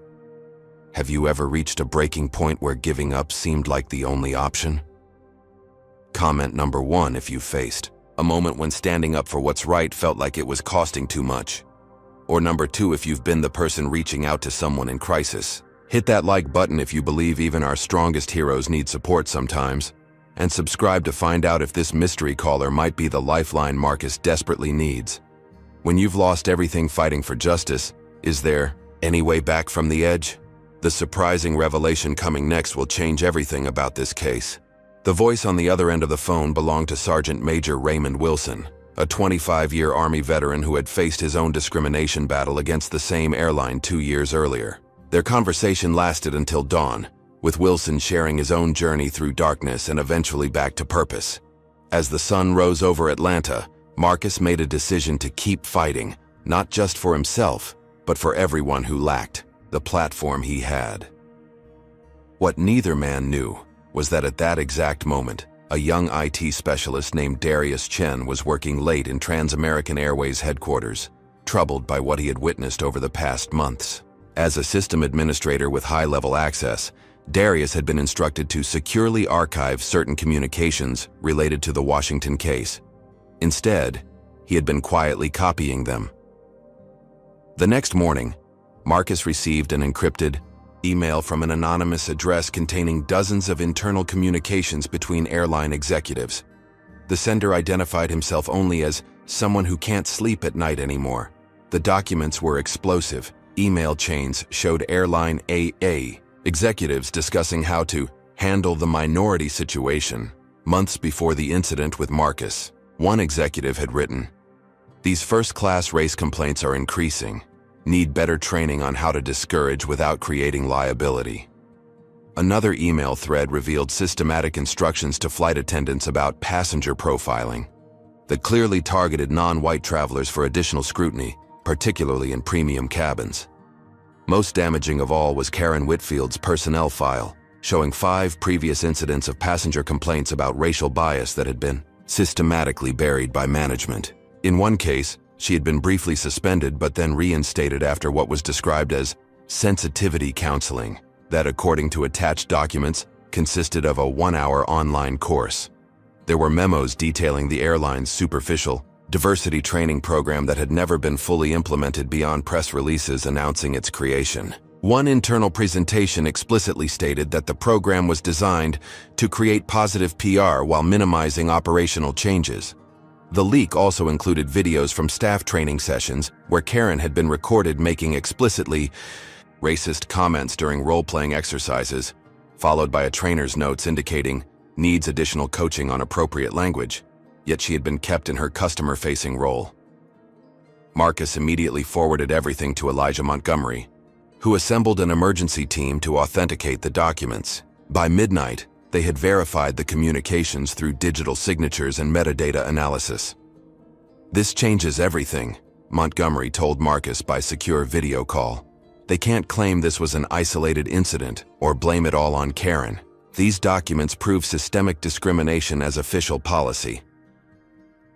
Have you ever reached a breaking point where giving up seemed like the only option? Comment number 1 if you faced a moment when standing up for what's right felt like it was costing too much. Or number 2 if you've been the person reaching out to someone in crisis. Hit that like button if you believe even our strongest heroes need support sometimes. And subscribe to find out if this mystery caller might be the lifeline Marcus desperately needs. When you've lost everything fighting for justice, is there any way back from the edge? The surprising revelation coming next will change everything about this case. The voice on the other end of the phone belonged to Sergeant Major Raymond Wilson, a 25-year Army veteran who had faced his own discrimination battle against the same airline 2 years earlier. Their conversation lasted until dawn, with Wilson sharing his own journey through darkness and eventually back to purpose. As the sun rose over Atlanta, Marcus made a decision to keep fighting, not just for himself, but for everyone who lacked the platform he had. What neither man knew was that at that exact moment, a young IT specialist named Darius Chen was working late in Trans-American Airways headquarters, troubled by what he had witnessed over the past months. As a system administrator with high-level access, Darius had been instructed to securely archive certain communications related to the Washington case. Instead, he had been quietly copying them. The next morning, Marcus received an encrypted email from an anonymous address containing dozens of internal communications between airline executives. The sender identified himself only as someone who can't sleep at night anymore. The documents were explosive. Email chains showed airline AA executives discussing how to handle the minority situation. Months before the incident with Marcus, one executive had written, "These first-class race complaints are increasing. Need better training on how to discourage without creating liability." Another email thread revealed systematic instructions to flight attendants about passenger profiling that clearly targeted non-white travelers for additional scrutiny, particularly in premium cabins. Most damaging of all was Karen Whitfield's personnel file, showing 5 previous incidents of passenger complaints about racial bias that had been systematically buried by management. In one case, she had been briefly suspended but then reinstated after what was described as sensitivity counseling, that, according to attached documents, consisted of a 1-hour online course. There were memos detailing the airline's superficial diversity training program that had never been fully implemented beyond press releases announcing its creation. One internal presentation explicitly stated that the program was designed to create positive PR while minimizing operational changes. The leak also included videos from staff training sessions where Karen had been recorded making explicitly racist comments during role-playing exercises, followed by a trainer's notes indicating needs additional coaching on appropriate language, yet she had been kept in her customer-facing role. Marcus immediately forwarded everything to Elijah Montgomery, who assembled an emergency team to authenticate the documents. By midnight, they had verified the communications through digital signatures and metadata analysis. "This changes everything," Montgomery told Marcus by secure video call. "They can't claim this was an isolated incident or blame it all on Karen. These documents prove systemic discrimination as official policy."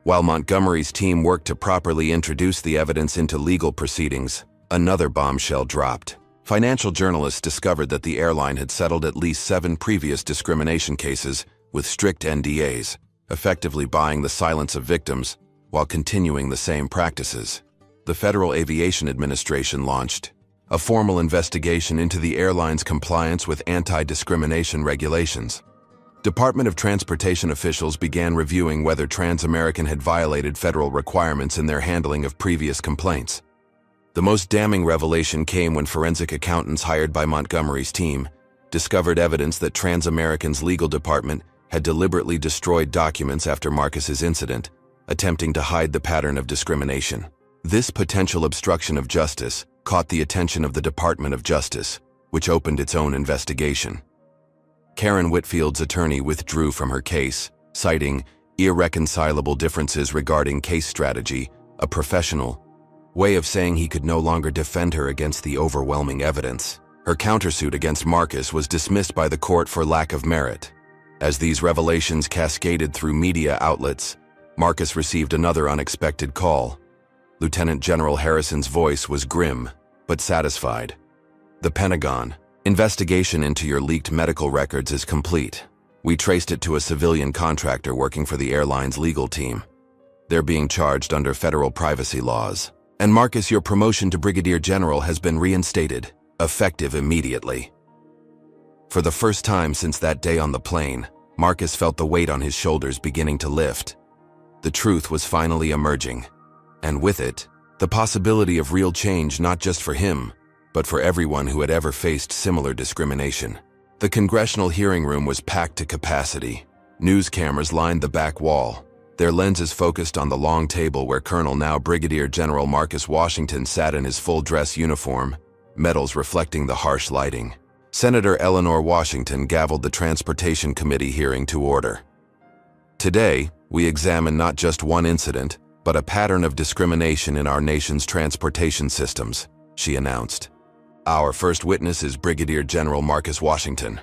While Montgomery's team worked to properly introduce the evidence into legal proceedings, another bombshell dropped. Financial journalists discovered that the airline had settled at least 7 previous discrimination cases with strict NDAs, effectively buying the silence of victims while continuing the same practices. the Federal Aviation Administration launched a formal investigation into the airline's compliance with anti-discrimination regulations. Department of Transportation officials began reviewing whether Transamerican had violated federal requirements in their handling of previous complaints. The most damning revelation came when forensic accountants hired by Montgomery's team discovered evidence that Transamerican's legal department had deliberately destroyed documents after Marcus's incident, attempting to hide the pattern of discrimination. This potential obstruction of justice caught the attention of the Department of Justice, which opened its own investigation. Karen Whitfield's attorney withdrew from her case, citing irreconcilable differences regarding case strategy, a professional way of saying he could no longer defend her against the overwhelming evidence. Her countersuit against Marcus was dismissed by the court for lack of merit. As these revelations cascaded through media outlets, Marcus received another unexpected call. Lieutenant General Harrison's voice was grim, but satisfied. The Pentagon. Investigation into your leaked medical records is complete. We traced it to a civilian contractor working for the airline's legal team. They're being charged under federal privacy laws. And Marcus, your promotion to Brigadier General has been reinstated, effective immediately. For the first time since that day on the plane, Marcus felt the weight on his shoulders beginning to lift. The truth was finally emerging. And with it, the possibility of real change not just for him, but for everyone who had ever faced similar discrimination. The congressional hearing room was packed to capacity. News cameras lined the back wall, their lenses focused on the long table where Colonel, now Brigadier General Marcus Washington, sat in his full-dress uniform, medals reflecting the harsh lighting. Senator Eleanor Washington gavelled the Transportation Committee hearing to order. Today, we examine not just one incident, but a pattern of discrimination in our nation's transportation systems, she announced. Our first witness is Brigadier General Marcus Washington.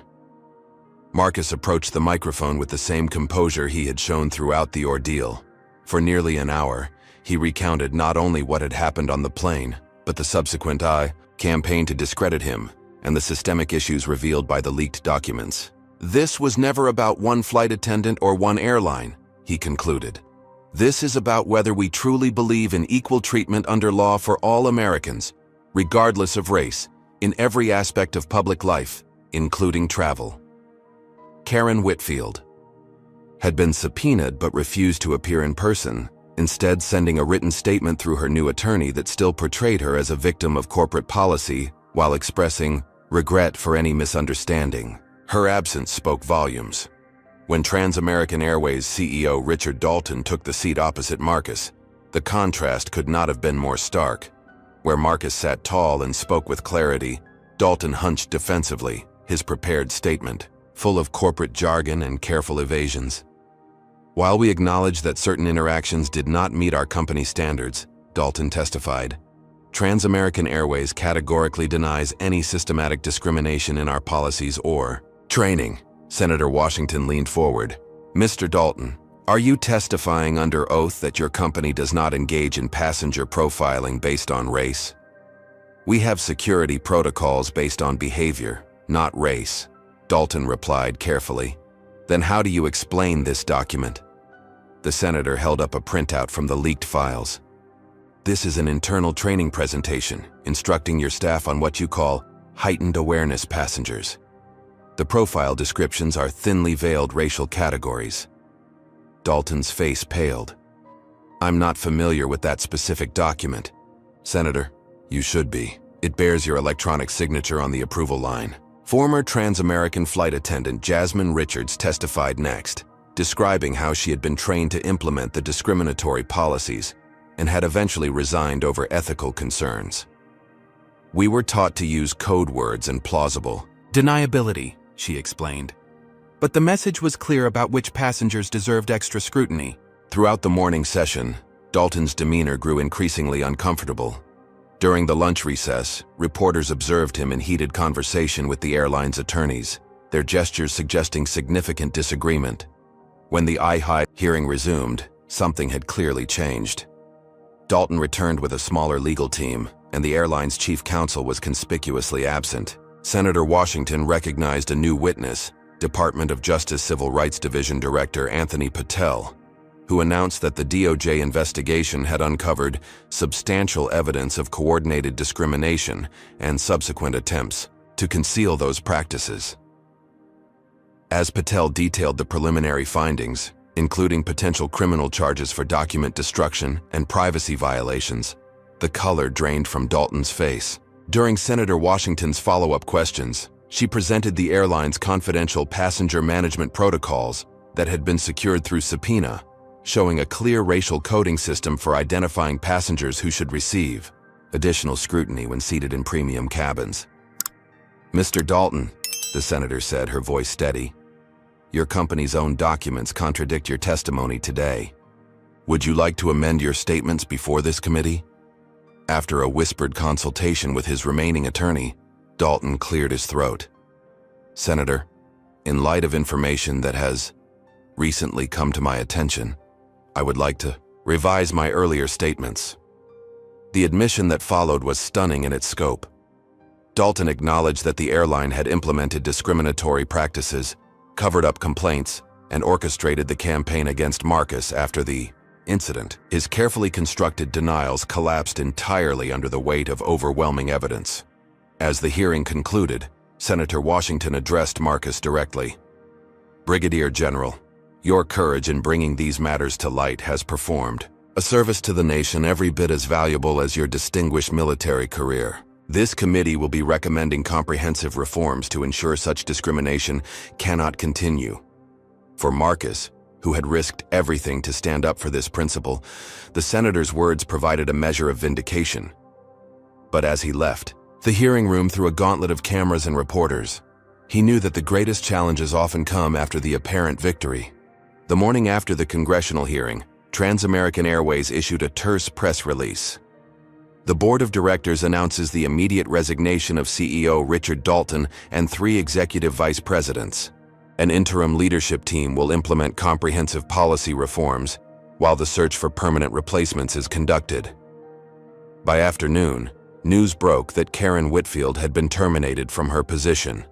Marcus approached the microphone with the same composure he had shown throughout the ordeal. For nearly an hour, he recounted not only what had happened on the plane, but the subsequent campaign to discredit him and the systemic issues revealed by the leaked documents. This was never about one flight attendant or one airline, he concluded. This is about whether we truly believe in equal treatment under law for all Americans, regardless of race, in every aspect of public life, including travel. Karen Whitfield had been subpoenaed but refused to appear in person, instead sending a written statement through her new attorney that still portrayed her as a victim of corporate policy while expressing regret for any misunderstanding. Her absence spoke volumes. When Transamerican Airways CEO Richard Dalton took the seat opposite Marcus, the contrast could not have been more stark. Where Marcus sat tall and spoke with clarity, Dalton hunched defensively, his prepared statement full of corporate jargon and careful evasions. While we acknowledge that certain interactions did not meet our company standards, Dalton testified, Transamerican Airways categorically denies any systematic discrimination in our policies or training. Senator Washington leaned forward. Mr. Dalton, are you testifying under oath that your company does not engage in passenger profiling based on race? We have security protocols based on behavior, not race, Dalton replied carefully. Then how do you explain this document? The senator held up a printout from the leaked files. This is an internal training presentation, instructing your staff on what you call heightened awareness passengers. The profile descriptions are thinly veiled racial categories. Dalton's face paled. I'm not familiar with that specific document. Senator, you should be. It bears your electronic signature on the approval line. Former Transamerican flight attendant Jasmine Richards testified next, describing how she had been trained to implement the discriminatory policies and had eventually resigned over ethical concerns. We were taught to use code words and plausible deniability, she explained. But the message was clear about which passengers deserved extra scrutiny. Throughout the morning session, Dalton's demeanor grew increasingly uncomfortable. During the lunch recess, reporters observed him in heated conversation with the airline's attorneys, their gestures suggesting significant disagreement. When the I-High hearing resumed, something had clearly changed. Dalton returned with a smaller legal team, and the airline's chief counsel was conspicuously absent. Senator Washington recognized a new witness, Department of Justice Civil Rights Division Director Anthony Patel. who announced that the DOJ investigation had uncovered substantial evidence of coordinated discrimination and subsequent attempts to conceal those practices. As Patel detailed the preliminary findings, including potential criminal charges for document destruction and privacy violations, the color drained from Dalton's face. During Senator Washington's follow-up questions, she presented the airline's confidential passenger management protocols that had been secured through subpoena, showing a clear racial coding system for identifying passengers who should receive additional scrutiny when seated in premium cabins. "Mr. Dalton," the senator said, her voice steady, "your company's own documents contradict your testimony today. Would you like to amend your statements before this committee?" After a whispered consultation with his remaining attorney, Dalton cleared his throat. "Senator, in light of information that has recently come to my attention, I would like to revise my earlier statements." The admission that followed was stunning in its scope. Dalton acknowledged that the airline had implemented discriminatory practices, covered up complaints, and orchestrated the campaign against Marcus after the incident. His carefully constructed denials collapsed entirely under the weight of overwhelming evidence. As the hearing concluded, Senator Washington addressed Marcus directly. "Brigadier General, your courage in bringing these matters to light has performed a service to the nation every bit as valuable as your distinguished military career. This committee will be recommending comprehensive reforms to ensure such discrimination cannot continue." For Marcus, who had risked everything to stand up for this principle, the senator's words provided a measure of vindication. But as he left the hearing room through a gauntlet of cameras and reporters, he knew that the greatest challenges often come after the apparent victory. The morning after the congressional hearing, Trans-American Airways issued a terse press release. The board of directors announces the immediate resignation of CEO Richard Dalton and 3 executive vice presidents. An interim leadership team will implement comprehensive policy reforms, while the search for permanent replacements is conducted. By afternoon, news broke that Karen Whitfield had been terminated from her position.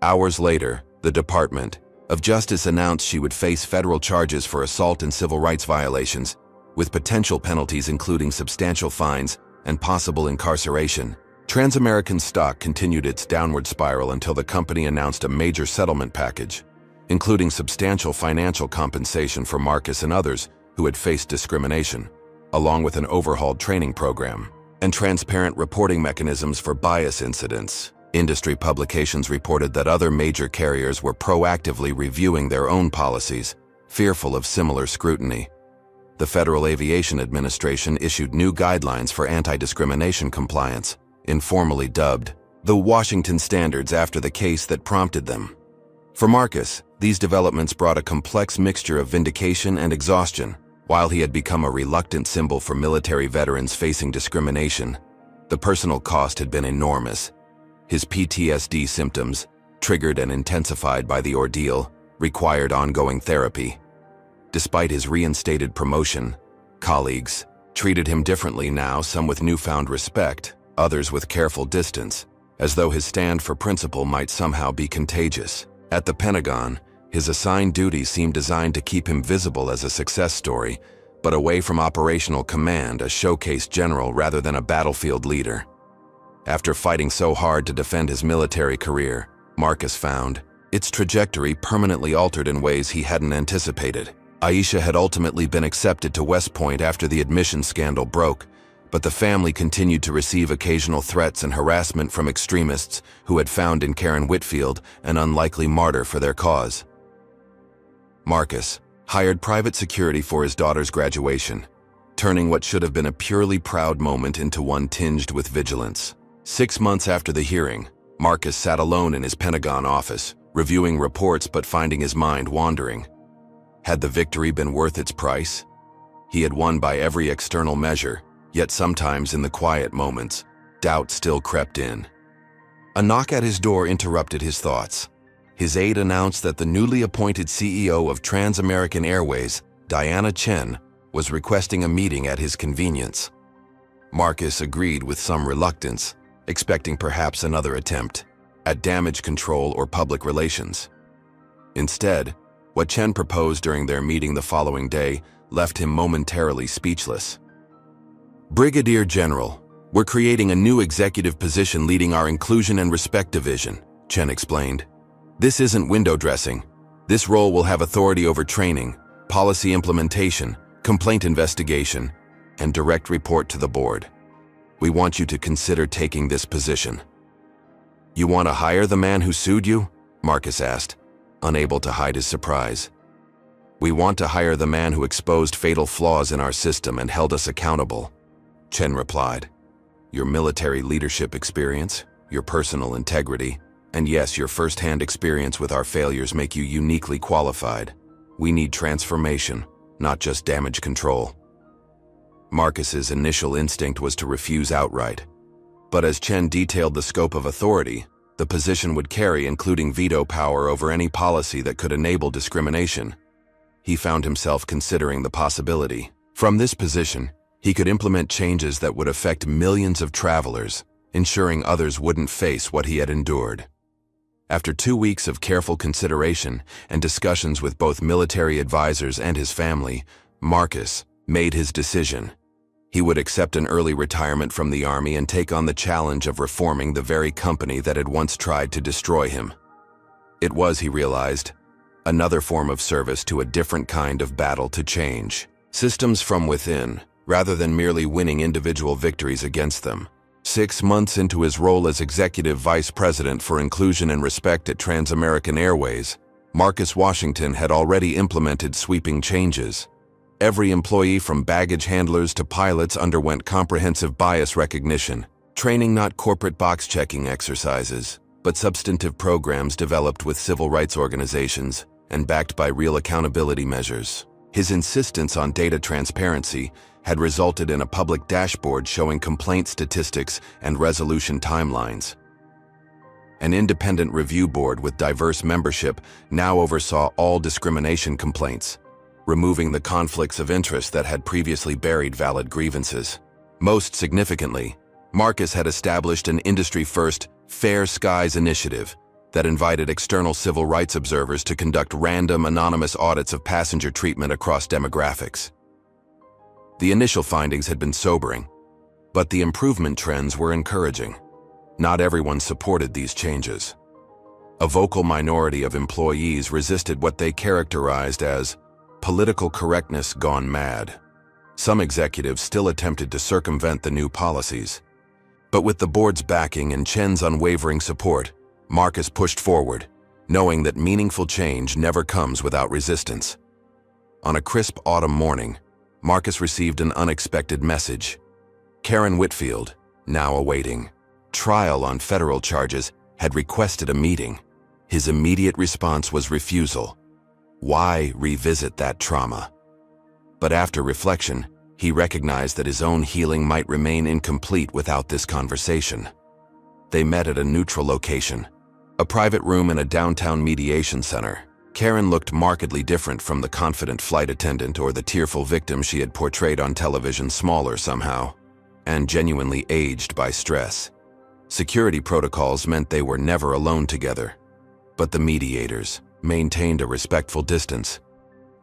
Hours later, the Department of Justice announced she would face federal charges for assault and civil rights violations, with potential penalties including substantial fines and possible incarceration. Trans-American stock continued its downward spiral until the company announced a major settlement package, including substantial financial compensation for Marcus and others who had faced discrimination, along with an overhauled training program and transparent reporting mechanisms for bias incidents. Industry publications reported that other major carriers were proactively reviewing their own policies, fearful of similar scrutiny. The Federal Aviation Administration issued new guidelines for anti-discrimination compliance, informally dubbed the Washington Standards after the case that prompted them. For Marcus, these developments brought a complex mixture of vindication and exhaustion. While he had become a reluctant symbol for military veterans facing discrimination, the personal cost had been enormous. His PTSD symptoms, triggered and intensified by the ordeal, required ongoing therapy. Despite his reinstated promotion, colleagues treated him differently now, some with newfound respect, others with careful distance, as though his stand for principle might somehow be contagious. At the Pentagon, his assigned duties seemed designed to keep him visible as a success story, but away from operational command, a showcase general rather than a battlefield leader. After fighting so hard to defend his military career, Marcus found its trajectory permanently altered in ways he hadn't anticipated. Aisha had ultimately been accepted to West Point after the admissions scandal broke, but the family continued to receive occasional threats and harassment from extremists who had found in Karen Whitfield an unlikely martyr for their cause. Marcus hired private security for his daughter's graduation, turning what should have been a purely proud moment into one tinged with vigilance. 6 months after the hearing, Marcus sat alone in his Pentagon office, reviewing reports but finding his mind wandering. Had the victory been worth its price? He had won by every external measure, yet sometimes in the quiet moments, doubt still crept in. A knock at his door interrupted his thoughts. His aide announced that the newly appointed CEO of Trans-American Airways, Diana Chen, was requesting a meeting at his convenience. Marcus agreed with some reluctance, expecting perhaps another attempt at damage control or public relations. Instead, what Chen proposed during their meeting the following day left him momentarily speechless. "Brigadier General, we're creating a new executive position leading our Inclusion and Respect Division," Chen explained. "This isn't window dressing. This role will have authority over training, policy implementation, complaint investigation, and direct report to the board. We want you to consider taking this position." "You want to hire the man who sued you?" Marcus asked, unable to hide his surprise. "We want to hire the man who exposed fatal flaws in our system and held us accountable," Chen replied. "Your military leadership experience, your personal integrity, and yes, your first-hand experience with our failures make you uniquely qualified. We need transformation, not just damage control." Marcus's initial instinct was to refuse outright. But as Chen detailed the scope of authority the position would carry, including veto power over any policy that could enable discrimination, he found himself considering the possibility. From this position, he could implement changes that would affect millions of travelers, ensuring others wouldn't face what he had endured. After 2 weeks of careful consideration and discussions with both military advisors and his family, Marcus made his decision. He would accept an early retirement from the army and take on the challenge of reforming the very company that had once tried to destroy him. It was, he realized, another form of service to a different kind of battle to change systems from within, rather than merely winning individual victories against them. 6 months into his role as Executive Vice President for Inclusion and Respect at Trans-American Airways, Marcus Washington had already implemented sweeping changes. Every employee from baggage handlers to pilots underwent comprehensive bias recognition, training not corporate box-checking exercises, but substantive programs developed with civil rights organizations and backed by real accountability measures. His insistence on data transparency had resulted in a public dashboard showing complaint statistics and resolution timelines. An independent review board with diverse membership now oversaw all discrimination complaints, removing the conflicts of interest that had previously buried valid grievances. Most significantly, Marcus had established an industry-first Fair Skies initiative that invited external civil rights observers to conduct random, anonymous audits of passenger treatment across demographics. The initial findings had been sobering, but the improvement trends were encouraging. Not everyone supported these changes. A vocal minority of employees resisted what they characterized as political correctness gone mad. Some executives still attempted to circumvent the new policies. But with the board's backing and Chen's unwavering support, Marcus pushed forward, knowing that meaningful change never comes without resistance. On a crisp autumn morning, Marcus received an unexpected message. Karen Whitfield, now awaiting trial on federal charges, had requested a meeting. His immediate response was refusal. Why revisit that trauma? But after reflection, he recognized that his own healing might remain incomplete without this conversation. They met at a neutral location, a private room in a downtown mediation center. Karen looked markedly different from the confident flight attendant or the tearful victim she had portrayed on television, smaller somehow, and genuinely aged by stress. Security protocols meant they were never alone together, but the mediators maintained a respectful distance.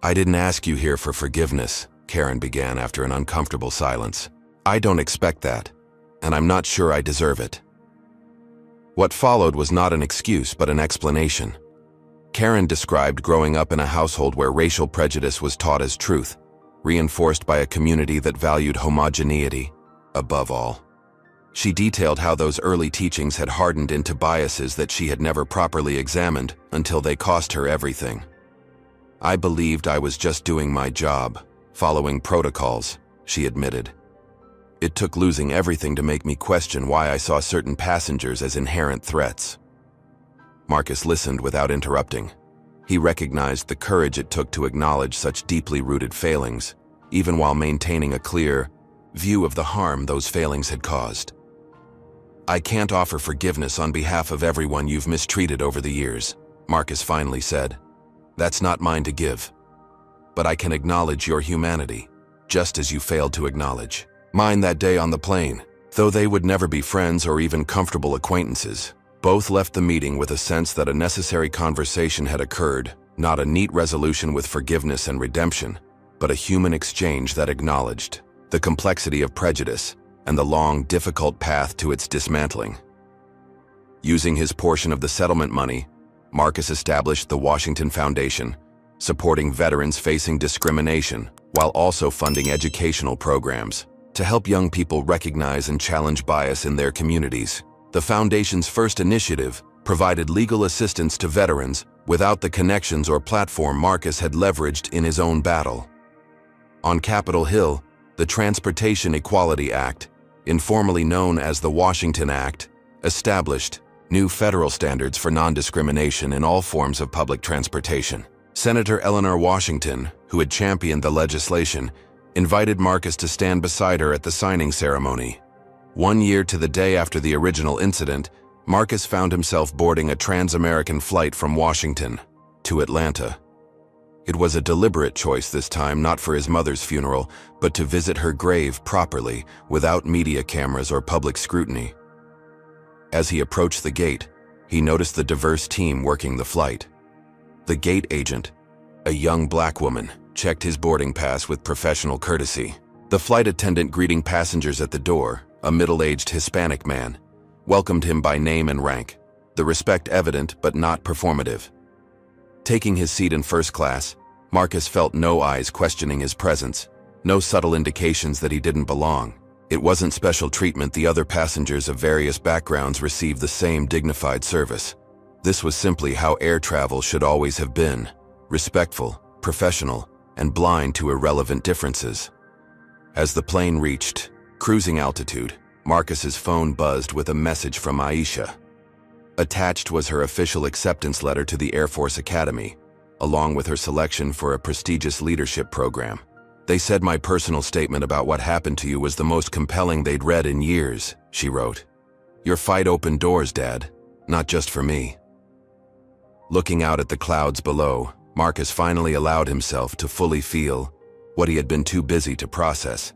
"I didn't ask you here for forgiveness," Karen began after an uncomfortable silence. "I don't expect that, and I'm not sure I deserve it." What followed was not an excuse but an explanation. Karen described growing up in a household where racial prejudice was taught as truth, reinforced by a community that valued homogeneity above all. She detailed how those early teachings had hardened into biases that she had never properly examined until they cost her everything. "I believed I was just doing my job, following protocols," she admitted. "It took losing everything to make me question why I saw certain passengers as inherent threats." Marcus listened without interrupting. He recognized the courage it took to acknowledge such deeply rooted failings, even while maintaining a clear view of the harm those failings had caused. "I can't offer forgiveness on behalf of everyone you've mistreated over the years," Marcus finally said. "That's not mine to give. But I can acknowledge your humanity, just as you failed to acknowledge mine that day on the plane." Though they would never be friends or even comfortable acquaintances, both left the meeting with a sense that a necessary conversation had occurred, not a neat resolution with forgiveness and redemption, but a human exchange that acknowledged the complexity of prejudice and the long, difficult path to its dismantling. Using his portion of the settlement money, Marcus established the Washington Foundation, supporting veterans facing discrimination while also funding educational programs to help young people recognize and challenge bias in their communities. The foundation's first initiative provided legal assistance to veterans without the connections or platform Marcus had leveraged in his own battle. On Capitol Hill, the Transportation Equality Act, informally known as the Washington Act, established new federal standards for non-discrimination in all forms of public transportation. Senator Eleanor Washington, who had championed the legislation, invited Marcus to stand beside her at the signing ceremony. 1 year to the day after the original incident, Marcus found himself boarding a trans-American flight from Washington to Atlanta. It was a deliberate choice this time, not for his mother's funeral, but to visit her grave properly, without media cameras or public scrutiny. As he approached the gate, he noticed the diverse team working the flight. The gate agent, a young black woman, checked his boarding pass with professional courtesy. The flight attendant greeting passengers at the door, a middle-aged Hispanic man, welcomed him by name and rank, the respect evident but not performative. Taking his seat in first class, Marcus felt no eyes questioning his presence, no subtle indications that he didn't belong. It wasn't special treatment. The other passengers of various backgrounds received the same dignified service. This was simply how air travel should always have been: respectful, professional, and blind to irrelevant differences. As the plane reached cruising altitude, Marcus's phone buzzed with a message from Aisha. Attached was her official acceptance letter to the Air Force Academy, along with her selection for a prestigious leadership program. "They said my personal statement about what happened to you was the most compelling they'd read in years," she wrote. "Your fight opened doors, Dad, not just for me." Looking out at the clouds below, Marcus finally allowed himself to fully feel what he had been too busy to process.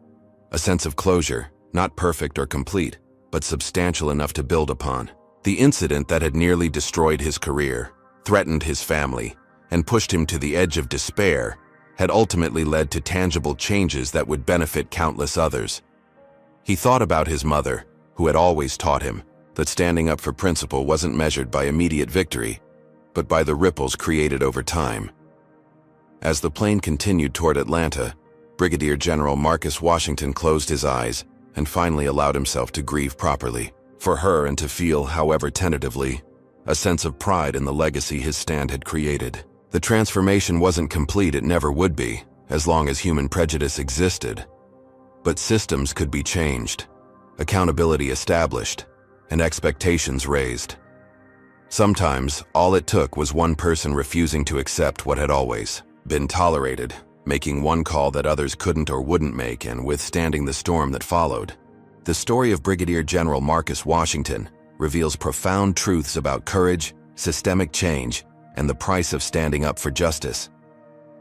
A sense of closure, not perfect or complete, but substantial enough to build upon. The incident that had nearly destroyed his career, threatened his family, and pushed him to the edge of despair had ultimately led to tangible changes that would benefit countless others. He thought about his mother, who had always taught him that standing up for principle wasn't measured by immediate victory, but by the ripples created over time. As the plane continued toward Atlanta, Brigadier General Marcus Washington closed his eyes and finally allowed himself to grieve properly for her and to feel, however tentatively, a sense of pride in the legacy his stand had created. The transformation wasn't complete, it never would be, as long as human prejudice existed. But systems could be changed, accountability established, and expectations raised. Sometimes, all it took was one person refusing to accept what had always been tolerated, making one call that others couldn't or wouldn't make, and withstanding the storm that followed. The story of Brigadier General Marcus Washington reveals profound truths about courage, systemic change, and the price of standing up for justice.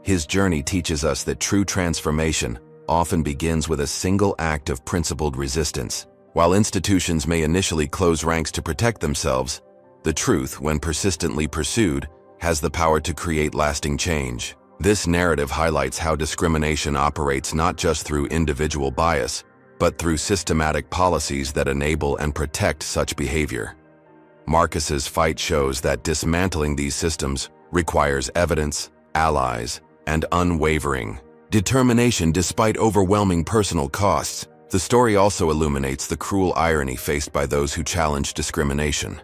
His journey teaches us that true transformation often begins with a single act of principled resistance. While institutions may initially close ranks to protect themselves, the truth, when persistently pursued, has the power to create lasting change. This narrative highlights how discrimination operates not just through individual bias, but through systematic policies that enable and protect such behavior. Marcus's fight shows that dismantling these systems requires evidence, allies, and unwavering determination despite overwhelming personal costs. The story also illuminates the cruel irony faced by those who challenge discrimination.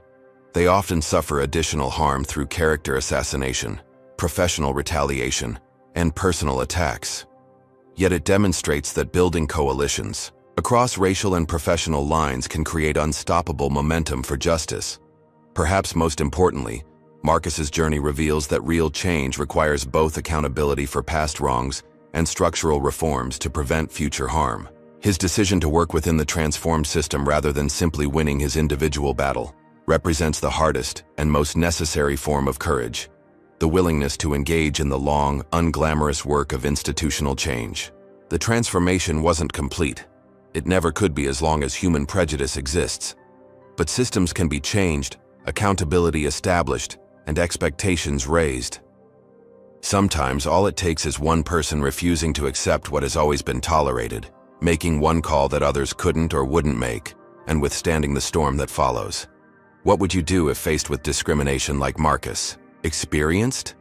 They often suffer additional harm through character assassination, professional retaliation, and personal attacks. Yet it demonstrates that building coalitions across racial and professional lines can create unstoppable momentum for justice. Perhaps most importantly, Marcus's journey reveals that real change requires both accountability for past wrongs and structural reforms to prevent future harm. His decision to work within the transformed system rather than simply winning his individual battle represents the hardest and most necessary form of courage, the willingness to engage in the long, unglamorous work of institutional change. The transformation wasn't complete. It never could be as long as human prejudice exists. But systems can be changed, accountability established, and expectations raised. Sometimes all it takes is one person refusing to accept what has always been tolerated, making one call that others couldn't or wouldn't make, and withstanding the storm that follows. What would you do if faced with discrimination like Marcus? Experienced?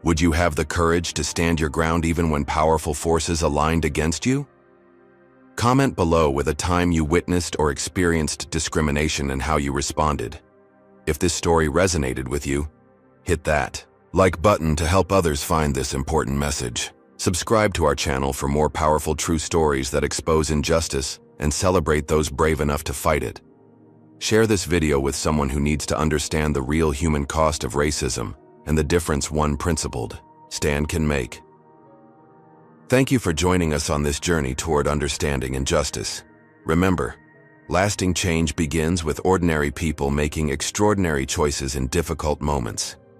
Would you have the courage to stand your ground even when powerful forces aligned against you? Comment below with a time you witnessed or experienced discrimination and how you responded. If this story resonated with you, hit that like button to help others find this important message. Subscribe to our channel for more powerful true stories that expose injustice and celebrate those brave enough to fight it. Share this video with someone who needs to understand the real human cost of racism and the difference one principled stand can make. Thank you for joining us on this journey toward understanding injustice. Remember, lasting change begins with ordinary people making extraordinary choices in difficult moments.